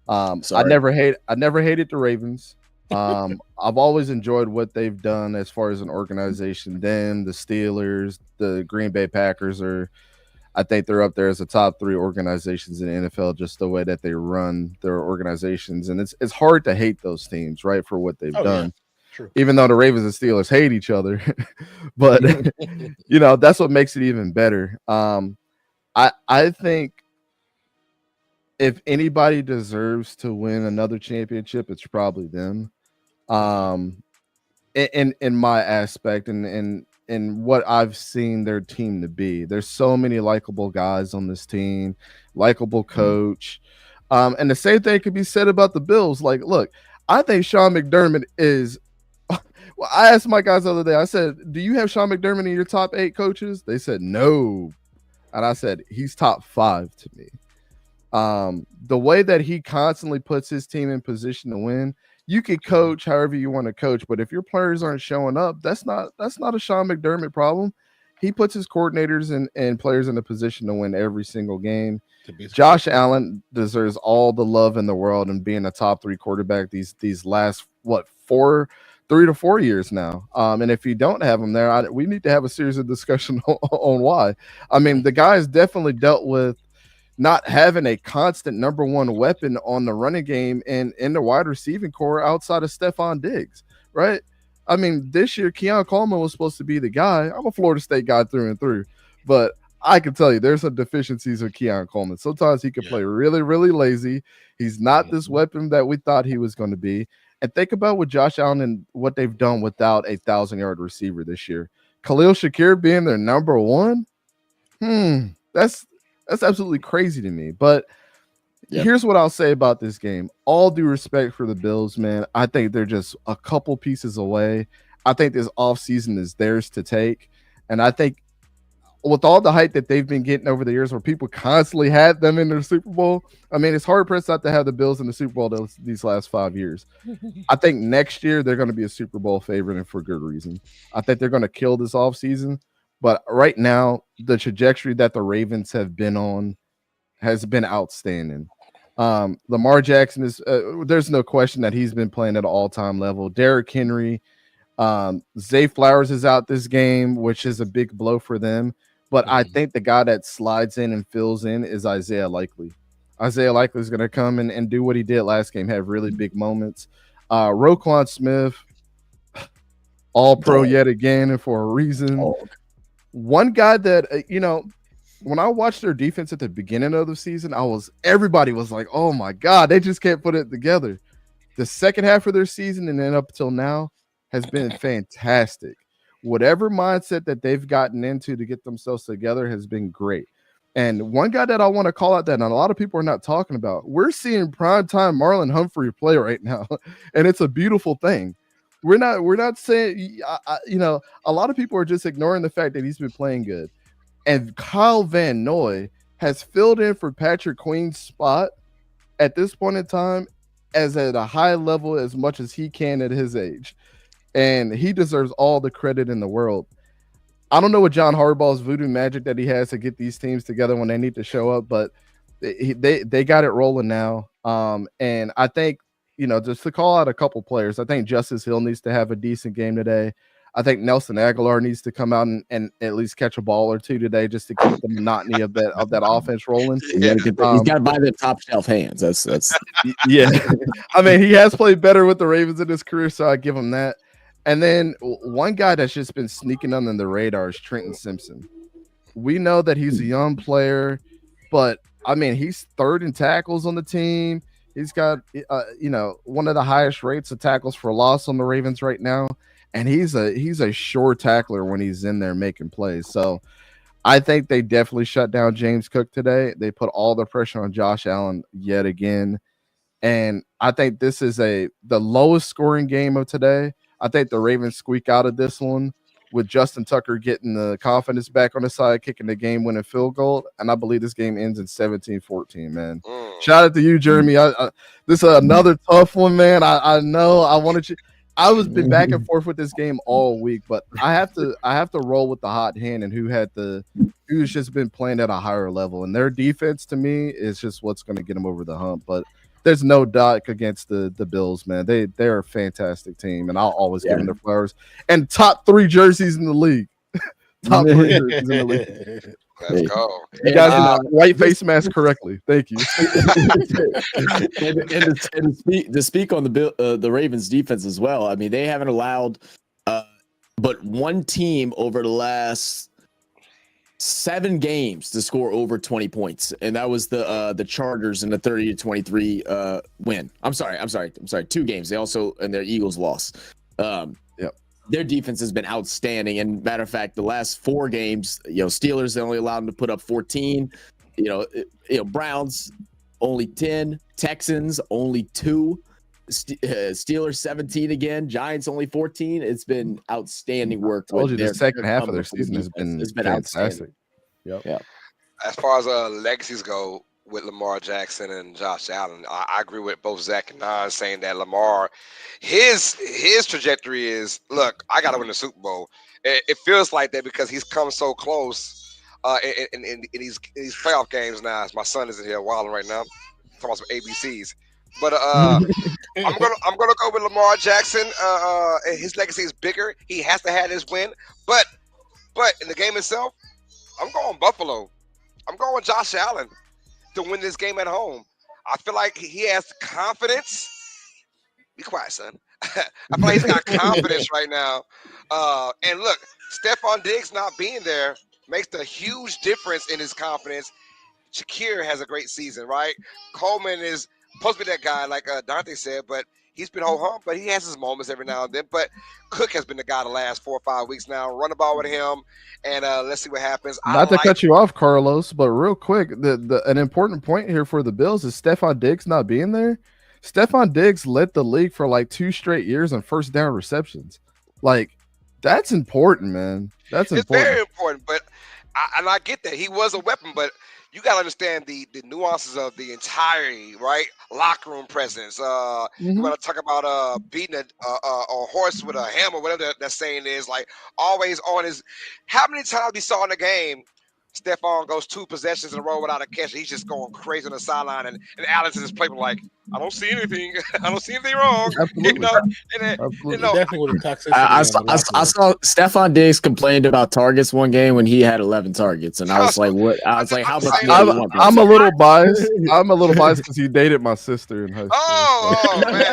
I never hated the Ravens. I've always enjoyed what they've done as far as an organization. Them, the Steelers, the Green Bay Packers I think they're up there as the top 3 organizations in the NFL, just the way that they run their organizations. And it's hard to hate those teams, right, for what they've done. Yeah. True. Even though the Ravens and Steelers hate each other. But, that's what makes it even better. I think if anybody deserves to win another championship, it's probably them. In my aspect and what I've seen their team to be. There's so many likable guys on this team, likable coach. And the same thing could be said about the Bills. Like, look, I think Sean McDermott is well, I asked my guys the other day, I said, do you have Sean McDermott in your top 8 coaches? They said no. And I said, he's top 5 to me. The way that he constantly puts his team in position to win, you can coach however you want to coach, but if your players aren't showing up, that's not a Sean McDermott problem. He puts his coordinators and players in a position to win every single game. Josh Allen deserves all the love in the world and being a top 3 quarterback these last 3 to 4 years now. And if you don't have him there, we need to have a series of discussion on why. I mean, the guy has definitely dealt with not having a constant number 1 weapon on the running game and in the wide receiving core outside of Stephon Diggs, right? I mean, this year, Keon Coleman was supposed to be the guy. I'm a Florida State guy through and through, but I can tell you there's some deficiencies with Keon Coleman. Sometimes he can play really, really lazy. He's not this weapon that we thought he was going to be. And think about what Josh Allen and what they've done without a 1,000-yard receiver this year. Khalil Shakir being their number 1, that's absolutely crazy to me. But here's what I'll say about this game. All due respect for the Bills, man. I think they're just a couple pieces away. I think this offseason is theirs to take. And I think with all the hype that they've been getting over the years where people constantly had them in their Super Bowl, I mean, it's hard pressed not to have the Bills in the Super Bowl these last 5 years. I think next year they're going to be a Super Bowl favorite, and for good reason. I think they're going to kill this offseason. But right now, the trajectory that the Ravens have been on has been outstanding. Lamar Jackson is there's no question that he's been playing at an all-time level. Derrick Henry, Zay Flowers is out this game, which is a big blow for them. But I think the guy that slides in and fills in is Isaiah Likely. Isaiah Likely is going to come in and do what he did last game, have really big moments. Roquan Smith, all-pro yet again, and for a reason. One guy that, when I watched their defense at the beginning of the season, everybody was like, oh my God, they just can't put it together. The second half of their season and then up till now has been fantastic. Whatever mindset that they've gotten into to get themselves together has been great. And one guy that I want to call out that a lot of people are not talking about, we're seeing primetime Marlon Humphrey play right now, and it's a beautiful thing. We're not saying, a lot of people are just ignoring the fact that he's been playing good. And Kyle Van Noy has filled in for Patrick Queen's spot at this point in time as at a high level as much as he can at his age. And he deserves all the credit in the world. I don't know what John Harbaugh's voodoo magic that he has to get these teams together when they need to show up, but they got it rolling now. And I think, just to call out a couple players, I think Justice Hill needs to have a decent game today. I think Nelson Aguilar needs to come out and at least catch a ball or two today just to keep the monotony of that offense rolling. He's got to buy the top shelf hands. That's yeah. I mean, he has played better with the Ravens in his career, so I give him that. And then one guy that's just been sneaking under the radar is Trenton Simpson. We know that he's a young player, but I mean, he's third in tackles on the team. He's got, one of the highest rates of tackles for loss on the Ravens right now. And he's a sure tackler when he's in there making plays. So I think they definitely shut down James Cook today. They put all the pressure on Josh Allen yet again. And I think this is the lowest scoring game of today. I think the Ravens squeak out of this one with Justin Tucker getting the confidence back on his side, kicking the game-winning field goal. And I believe this game ends in 17-14, man. Shout out to you, Jeremy. This is another tough one, man. I know I wanted you. I was been back and forth with this game all week, but I have to roll with the hot hand and who's just been playing at a higher level. And their defense to me is just what's going to get them over the hump. But there's no doubt against the Bills, man. They're a fantastic team, and I'll always give them their flowers. And top 3 jerseys in the league. Top 3 jerseys in the league. Let's go. You guys did white face mask correctly. Thank you. and to speak on the Ravens defense as well. I mean, they haven't allowed but one team over the last 7 games to score over 20 points, and that was the Chargers in the 30-23 win. I'm sorry, 2 games. They also and their Eagles loss. Their defense has been outstanding. And matter of fact, the last 4 games, Steelers, they only allowed them to put up 14. Browns only 10, Texans only 2, Steelers 17 again, Giants only 14. It's been outstanding work. I told you the second half of their season has been fantastic. Yep. As far as legacies go, with Lamar Jackson and Josh Allen. I agree with both Zach and Nas saying that Lamar, his trajectory is, look, I got to win the Super Bowl. It feels like that because he's come so close in these playoff games now. My son is in here wilding right now, talking about some ABCs. But I'm gonna go with Lamar Jackson. His legacy is bigger. He has to have this win. But in the game itself, I'm going Buffalo. I'm going Josh Allen to win this game at home. I feel like he has confidence. Be quiet, son. I feel like he's got confidence right now. And look, Stephon Diggs not being there makes a huge difference in his confidence. Shakir has a great season, right? Coleman is supposed to be that guy, like Dante said, but he's been ho-hum, but he has his moments every now and then. But Cook has been the guy the last 4 or 5 weeks now. Run the ball with him, and let's see what happens. Not to cut you off, Carlos, but real quick, an important point here for the Bills is Stephon Diggs not being there. Stephon Diggs led the league for like 2 straight years on first down receptions. Like, that's important, man. It's very important, but I get that. He was a weapon, but you got to understand the nuances of the entirety, right? Locker room presence. You want to talk about beating a horse with a hammer, whatever that saying is. Like, always on his. How many times we saw in the game, Stephon goes 2 possessions in a row without a catch. He's just going crazy on the sideline, and Alex is just playing like, I don't see anything. I don't see anything wrong. Absolutely. Definitely with the toxicity. I saw Stephon Diggs complained about targets one game when he had 11 targets, and I was like, "What?" I was like, "How much?" I'm a little biased. I'm a little biased because he dated my sister in high school. Oh man,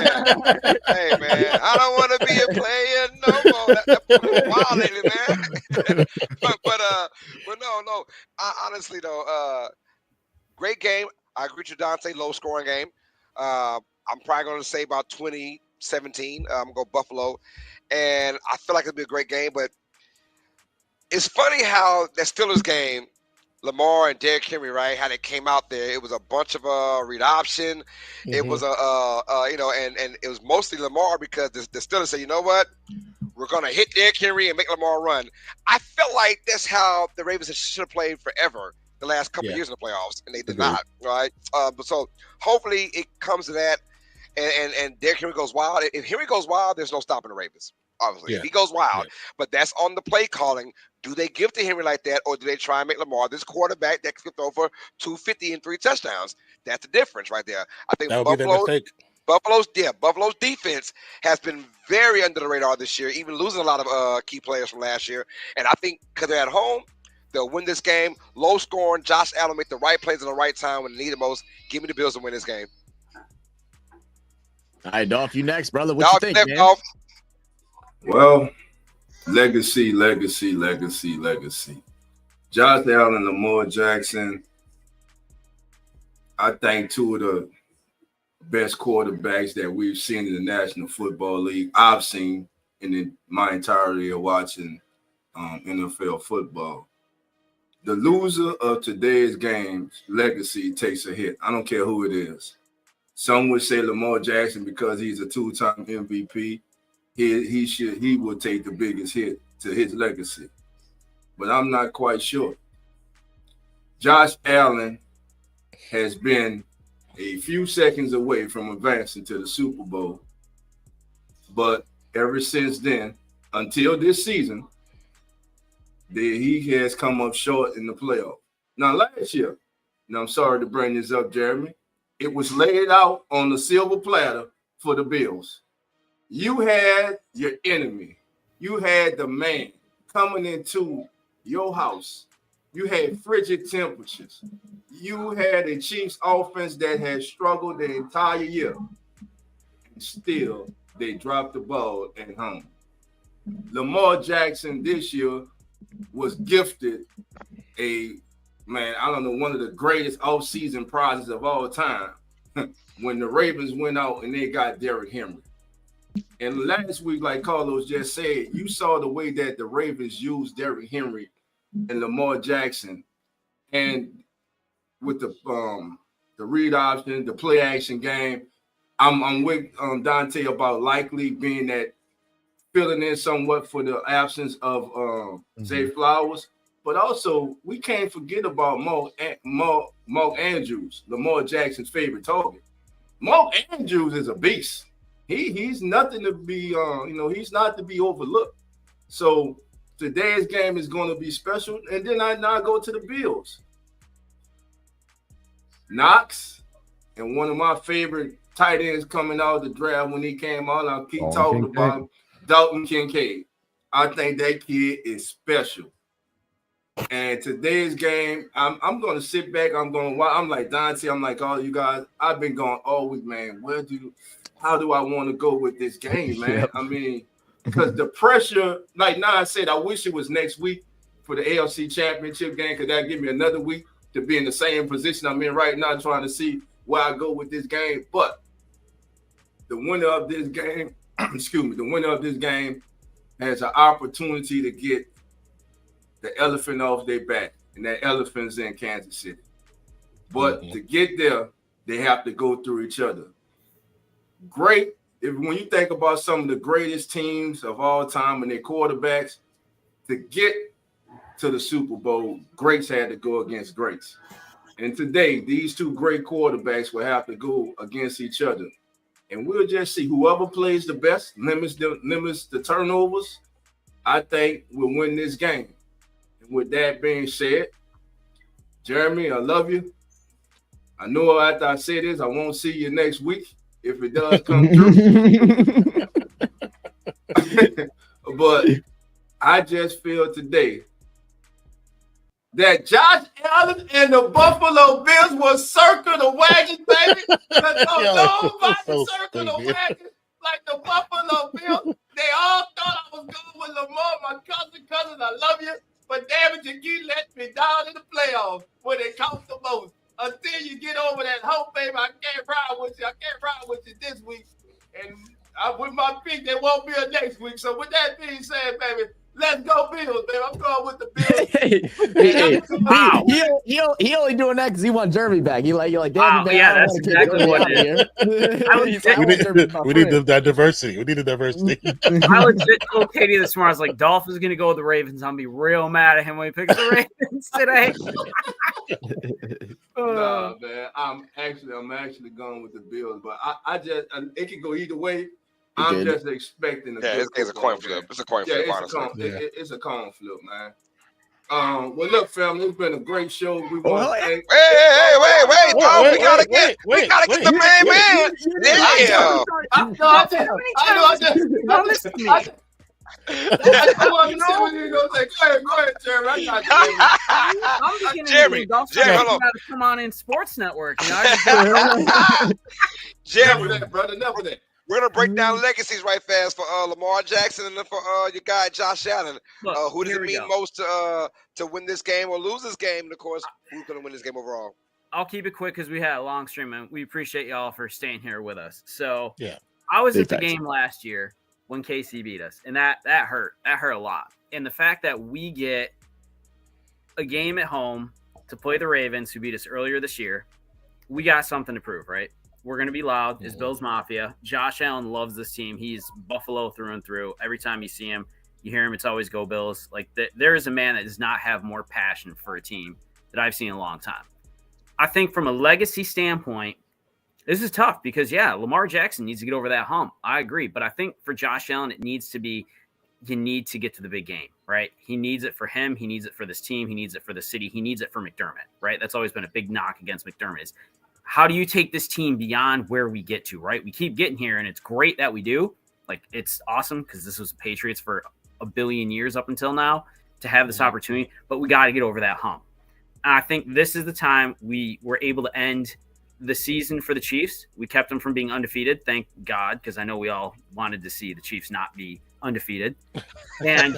hey man, I don't want to be a player no more. That's wild lately, man. but no. Honestly though, great game. I agree with you, Dante. Low scoring game. I'm probably going to say about 20-17. I'm going to go Buffalo. And I feel like it'll be a great game. But it's funny how that Steelers game, Lamar and Derrick Henry, right, how they came out there. It was a bunch of read option. Mm-hmm. It was and it was mostly Lamar because the Steelers said, you know what? We're going to hit Derrick Henry and make Lamar run. I felt like that's how the Ravens should have played forever the last couple of years in the playoffs, and they did not, right? But so hopefully it comes to that, and Derrick Henry goes wild. If Henry goes wild, there's no stopping the Ravens, obviously. If he goes wild, but that's on the play calling. Do they give to Henry like that, or do they try and make Lamar this quarterback that flipped over 250 and 3 touchdowns? That's the difference right there. I think Buffalo's defense has been very under the radar this year, even losing a lot of key players from last year. And I think because they're at home, they'll win this game. Low scoring. Josh Allen make the right plays at the right time when they need the most. Give me the Bills to win this game. All right, Dolph, you next, brother. What you think, man? Dolph. Well, legacy. Josh Allen, Lamar Jackson. I think 2 of the best quarterbacks that we've seen in the National Football League. I've seen in my entirety of watching NFL football. The loser of today's game's legacy takes a hit. I don't care who it is. Some would say Lamar Jackson because he's a 2-time MVP. He will take the biggest hit to his legacy. But I'm not quite sure. Josh Allen has been a few seconds away from advancing to the Super Bowl. But ever since then, until this season, he has come up short in the playoff. Now, last year, and I'm sorry to bring this up, Jeremy, it was laid out on the silver platter for the Bills. You had your enemy. You had the man coming into your house. You had frigid temperatures. You had a Chiefs offense that had struggled the entire year. And still, they dropped the ball at home. Lamar Jackson this year was gifted one of the greatest offseason prizes of all time when the Ravens went out and they got Derrick Henry. And last week, like Carlos just said, you saw the way that the Ravens used Derrick Henry and Lamar Jackson, and with the read option, the play action game. I'm with Dante about likely being that filling in somewhat for the absence of Zay Flowers. But also, we can't forget about Mark Andrews, Lamar Jackson's favorite target. Mark Andrews is a beast. He's nothing to be, he's not to be overlooked. So today's game is going to be special. And then I now go to the Bills. Knox and one of my favorite tight ends coming out of the draft when he came out, I'll keep talking about him, Dalton Kincaid. I think that kid is special. And today's game, I'm going to sit back. I'm like Dante. I'm like all you guys. I've been going all week, man. How do I want to go with this game, man? Yep. I mean, because the pressure, like Nas said, I wish it was next week for the AFC Championship game because that give me another week to be in the same position I'm in right now, trying to see where I go with this game. But the winner of this game, the winner of this game has an opportunity to get the elephant off their back, and that elephant's in Kansas City. But to get there, they have to go through each other. Great. When you think about some of the greatest teams of all time and their quarterbacks, to get to the Super Bowl, greats had to go against greats. And today, these two great quarterbacks will have to go against each other. And we'll just see whoever plays the best, limits the turnovers, I think will win this game. And with that being said, Jeremy, I love you. I know after I say this, I won't see you next week if it does come through. But I just feel today that Josh Allen and the Buffalo Bills will circle the wagon, baby. Nobody circle the wagon like the Buffalo Bills. They all thought I was going with Lamar, my cousin, I love you. But damn it, you let me down in the playoffs when it counts the most. Until you get over that hump, baby, I can't ride with you. I can't ride with you this week. And with my pick, there won't be a next week. So with that being said, baby, let's go Bills, baby. I'm going with the Bills. He only doing that because he want Jeremy back. You're like, damn, man, yeah, that's exactly what it is. We need that diversity. We need the diversity. I legit told Katie this morning, I was like, Dolph is going to go with the Ravens. I'm going to be real mad at him when he picks the Ravens today. No, man, I'm actually going with the Bills, but I just it can go either way. I'm just expecting it's a coin flip. It's a coin flip, honestly. It's a coin flip, man. Well, look, family, it's been a great show. We want to thank. Wait, Tom, we gotta get the main man. Yeah. I Go ahead, Jeremy. I'm beginning Jeremy, to hold on. Come on in Sports Network. Jeremy, brother, enough of that. We're gonna break down legacies right fast for Lamar Jackson and then for your guy Josh Allen. Who does it mean most to win this game or lose this game? And of course, who's gonna win this game overall? I'll keep it quick because we had a long stream and we appreciate y'all for staying here with us. So yeah, I was at the game last year when KC beat us, and that hurt. That hurt a lot. And the fact that we get a game at home to play the Ravens, who beat us earlier this year, we got something to prove, right? We're going to be loud. It's Bills Mafia. Josh Allen loves this team. He's Buffalo through and through. Every time you see him, you hear him, it's always go Bills. Like there is a man that does not have more passion for a team that I've seen in a long time. I think from a legacy standpoint, this is tough because, Lamar Jackson needs to get over that hump. I agree. But I think for Josh Allen, it needs to be you need to get to the big game, right? He needs it for him. He needs it for this team. He needs it for the city. He needs it for McDermott, right? That's always been a big knock against McDermott is how do you take this team beyond where we get to, right? We keep getting here, and it's great that we do. Like, it's awesome because this was the Patriots for a billion years up until now to have this opportunity, but we got to get over that hump. And I think this is the time we were able to end the season for the Chiefs. We kept them from being undefeated, thank God, because I know we all wanted to see the Chiefs not be undefeated. And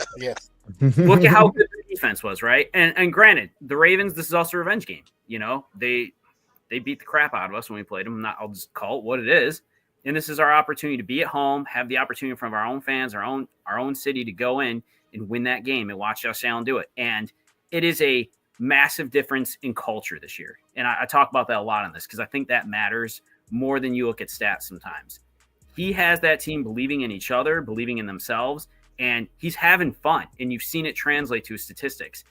look at how good the defense was, right? And granted, the Ravens, this is also a revenge game. You know, they beat the crap out of us when we played them. I'll just call it what it is. And this is our opportunity to be at home, have the opportunity from our own fans, our own city to go in and win that game and watch Josh Allen do it. And it is a massive difference in culture this year. And I talk about that a lot on this because I think that matters more than you look at stats sometimes. He has that team believing in each other, believing in themselves, and he's having fun. And you've seen it translate to his statistics.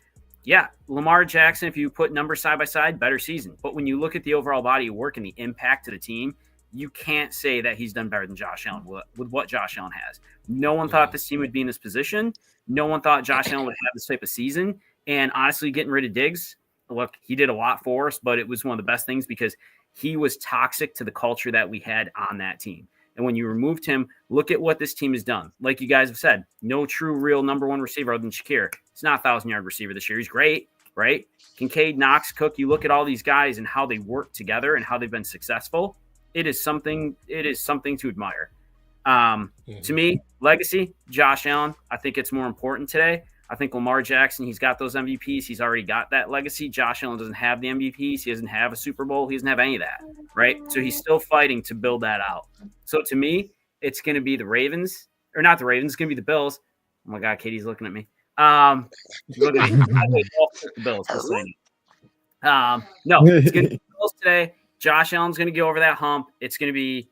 Yeah, Lamar Jackson, if you put numbers side by side, better season. But when you look at the overall body of work and the impact to the team, you can't say that he's done better than Josh Allen with what Josh Allen has. No one thought this team would be in this position. No one thought Josh Allen would have this type of season. And honestly, getting rid of Diggs, look, he did a lot for us, but it was one of the best things because he was toxic to the culture that we had on that team. And when you removed him, look at what this team has done. Like you guys have said, no true, real number one receiver other than Shakir. He's not a 1,000-yard receiver this year. He's great, right? Kincaid, Knox, Cook, you look at all these guys and how they work together and how they've been successful. It is something to admire. To me, legacy, Josh Allen, I think it's more important today. I think Lamar Jackson, he's got those MVPs. He's already got that legacy. Josh Allen doesn't have the MVPs. He doesn't have a Super Bowl. He doesn't have any of that, right? So he's still fighting to build that out. So to me, it's going to be the Ravens, or not the Ravens. It's going to be the Bills. Oh my God, Katie's looking at me. Look at me. I think the Bills. No, it's going to be the Bills today. Josh Allen's going to go over that hump. It's going to be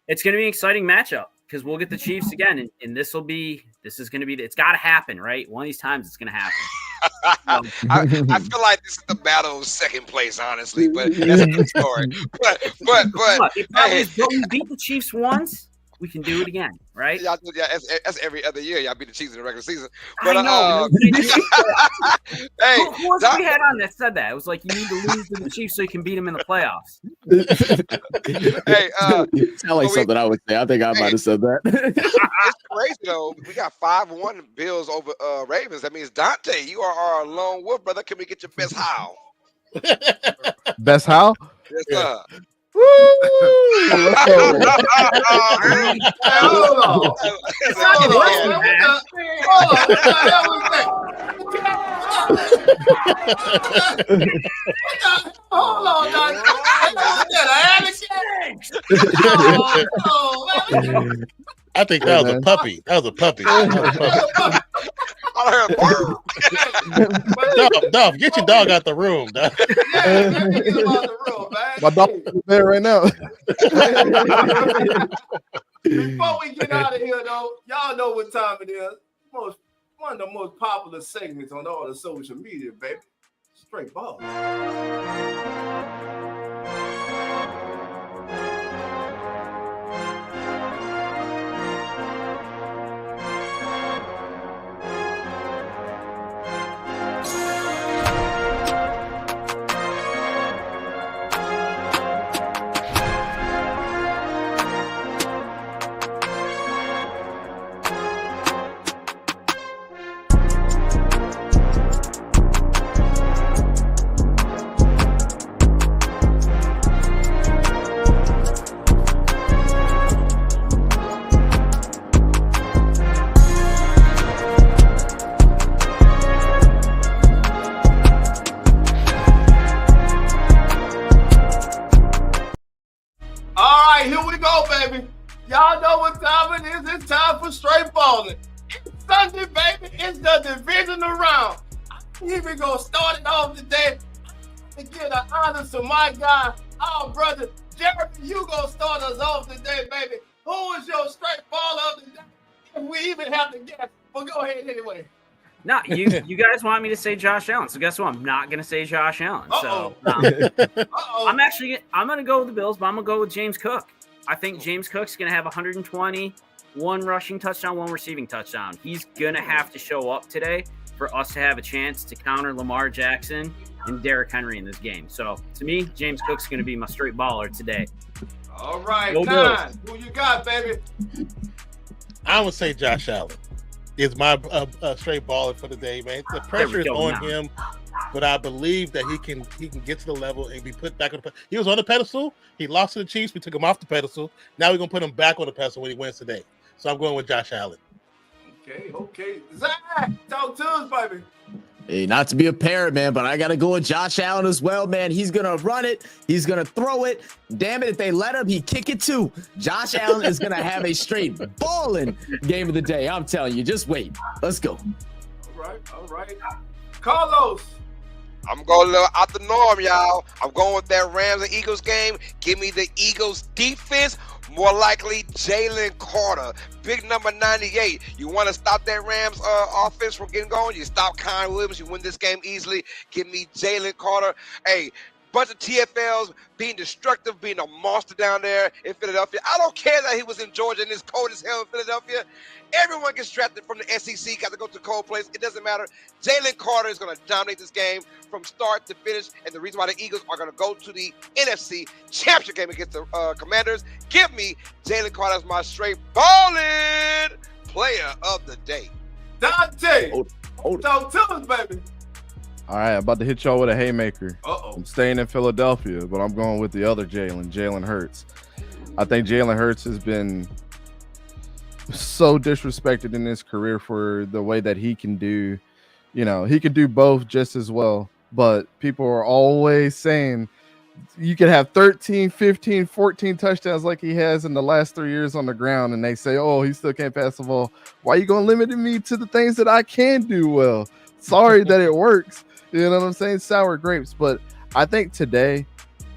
an exciting matchup because we'll get the Chiefs again, and it's got to happen, right? One of these times it's going to happen. I feel like this is the battle of second place, honestly, but that's a good story. But if you beat the Chiefs once, we can do it again, right? Yeah, that's every other year. Y'all beat the Chiefs in the regular season. But I know. hey, who else we had on that said that? It was like you need to lose to the Chiefs so you can beat them in the playoffs. Hey, sound like something I would say. I think I might have said that. It's crazy though. We got 5-1 Bills over Ravens. That means Dante, you are our lone wolf, brother. Can we get your best howl? Best how? Yes, sir. Woo! Let's go. Hold on. I think that was a puppy. That was a puppy. Dog, get your dog out the room. Dog. Yeah, get him out the room, man. My dog is there right now. Before we get out of here, though, y'all know what time it is. One of the most popular segments on all the social media, baby. Straight ball. Y'all know what time it is. It's time for straight balling. It's Sunday, baby. It's the divisional round. Here we go. Start it off today. To get an honor to my guy, our brother, Jeremy. You gonna start us off today, baby. Who is your straight baller of the day? If we even have to guess, but go ahead anyway. No, you guys want me to say Josh Allen, so guess what? I'm not going to say Josh Allen. So I'm going to go with the Bills, but I'm going to go with James Cook. I think James Cook's going to have 120, one rushing touchdown, one receiving touchdown. He's going to have to show up today for us to have a chance to counter Lamar Jackson and Derrick Henry in this game. So to me, James Cook's going to be my straight baller today. All right, Go Don, who you got, baby? I would say Josh Allen is my straight baller for the day, man. The pressure is on him, but I believe that he can get to the level and be put back on the pedestal. He was on the pedestal. He lost to the Chiefs. We took him off the pedestal. Now we're going to put him back on the pedestal when he wins today. So I'm going with Josh Allen. Okay. Zach, talk to us, baby. Hey, not to be a parrot, man, but I got to go with Josh Allen as well, man. He's going to run it. He's going to throw it. Damn it, if they let him, he kick it too. Josh Allen is going to have a straight balling game of the day. I'm telling you, just wait. Let's go. All right. Carlos. I'm going a little out the norm, y'all. I'm going with that Rams and Eagles game. Give me the Eagles defense More likely, Jalen Carter, big number 98. You want to stop that Rams offense from getting going? You stop Kyle Williams. You win this game easily. Give me Jalen Carter. Hey, bunch of TFLs being destructive, being a monster down there in Philadelphia. I don't care that he was in Georgia and it's cold as hell in Philadelphia. Everyone gets drafted from the SEC, got to go to the cold place. It doesn't matter. Jalen Carter is going to dominate this game from start to finish. And the reason why the Eagles are going to go to the NFC Championship game against the Commanders, give me Jalen Carter as my straight balling player of the day. Dante, Hold it. talk to us, baby. All right, I'm about to hit y'all with a haymaker. Uh-oh. I'm staying in Philadelphia, but I'm going with the other Jalen Hurts. I think Jalen Hurts has been so disrespected in his career for the way that he can do, he can do both just as well. But people are always saying you could have 13, 15, 14 touchdowns like he has in the last 3 years on the ground. And they say, oh, he still can't pass the ball. Why are you going to limit me to the things that I can do well? Sorry that it works. You know what I'm saying? Sour grapes. But I think today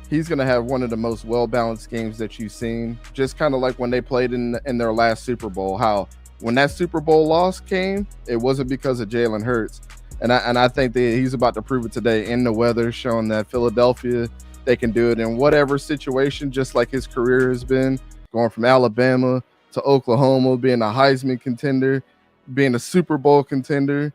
he's going to have one of the most well-balanced games that you've seen. Just kind of like when they played in their last Super Bowl, how when that Super Bowl loss came, it wasn't because of Jalen Hurts. And I think that he's about to prove it today in the weather, showing that Philadelphia, they can do it in whatever situation, just like his career has been, going from Alabama to Oklahoma, being a Heisman contender, being a Super Bowl contender.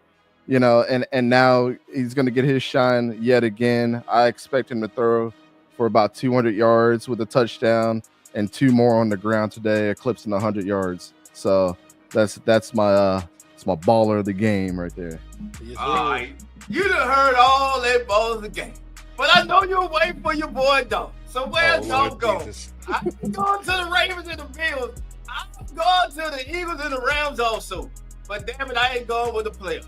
And now he's going to get his shine yet again. I expect him to throw for about 200 yards with a touchdown and 2 more on the ground today, eclipsing 100 yards. So that's my baller of the game right there. Yes, All right. You done heard all that balls of the game. But I know you're waiting for your boy, though. So where's y'all going? I'm going to the Ravens and the Bills. I'm going to the Eagles and the Rams also. But damn it, I ain't going with the player.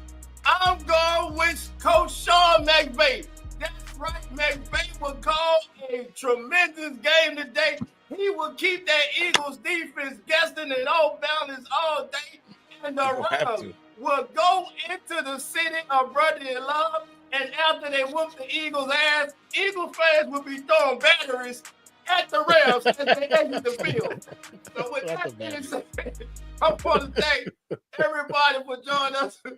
I'm going with Coach Sean McVay. That's right, McVay will call a tremendous game today. He will keep that Eagles defense guessing and off balance all day. And the Rams will go into the city of brotherly love. And after they whoop the Eagles' ass, Eagles fans will be throwing batteries at the Rams as they exit the field. So with that being said, I want to thank everybody for joining us for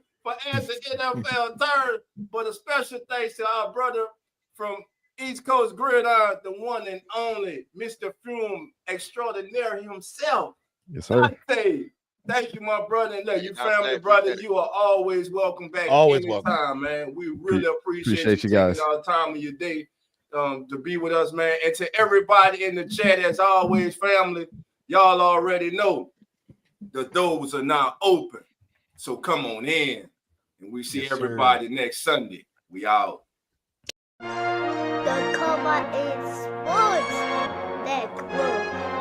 Answer NFL Turn. But a special thanks to our brother from East Coast Gridiron, the one and only Mr. Fume Extraordinary himself. Yes, sir. Thank you, my brother. And look, you family, brother, you are always welcome back. Always welcome, man. We really appreciate you guys. taking our time of your day to be with us, man. And to everybody in the chat, as always, family, y'all already know the doors are now open. So come on in. And we see everybody next Sunday. We out. The Cover is Sports Network.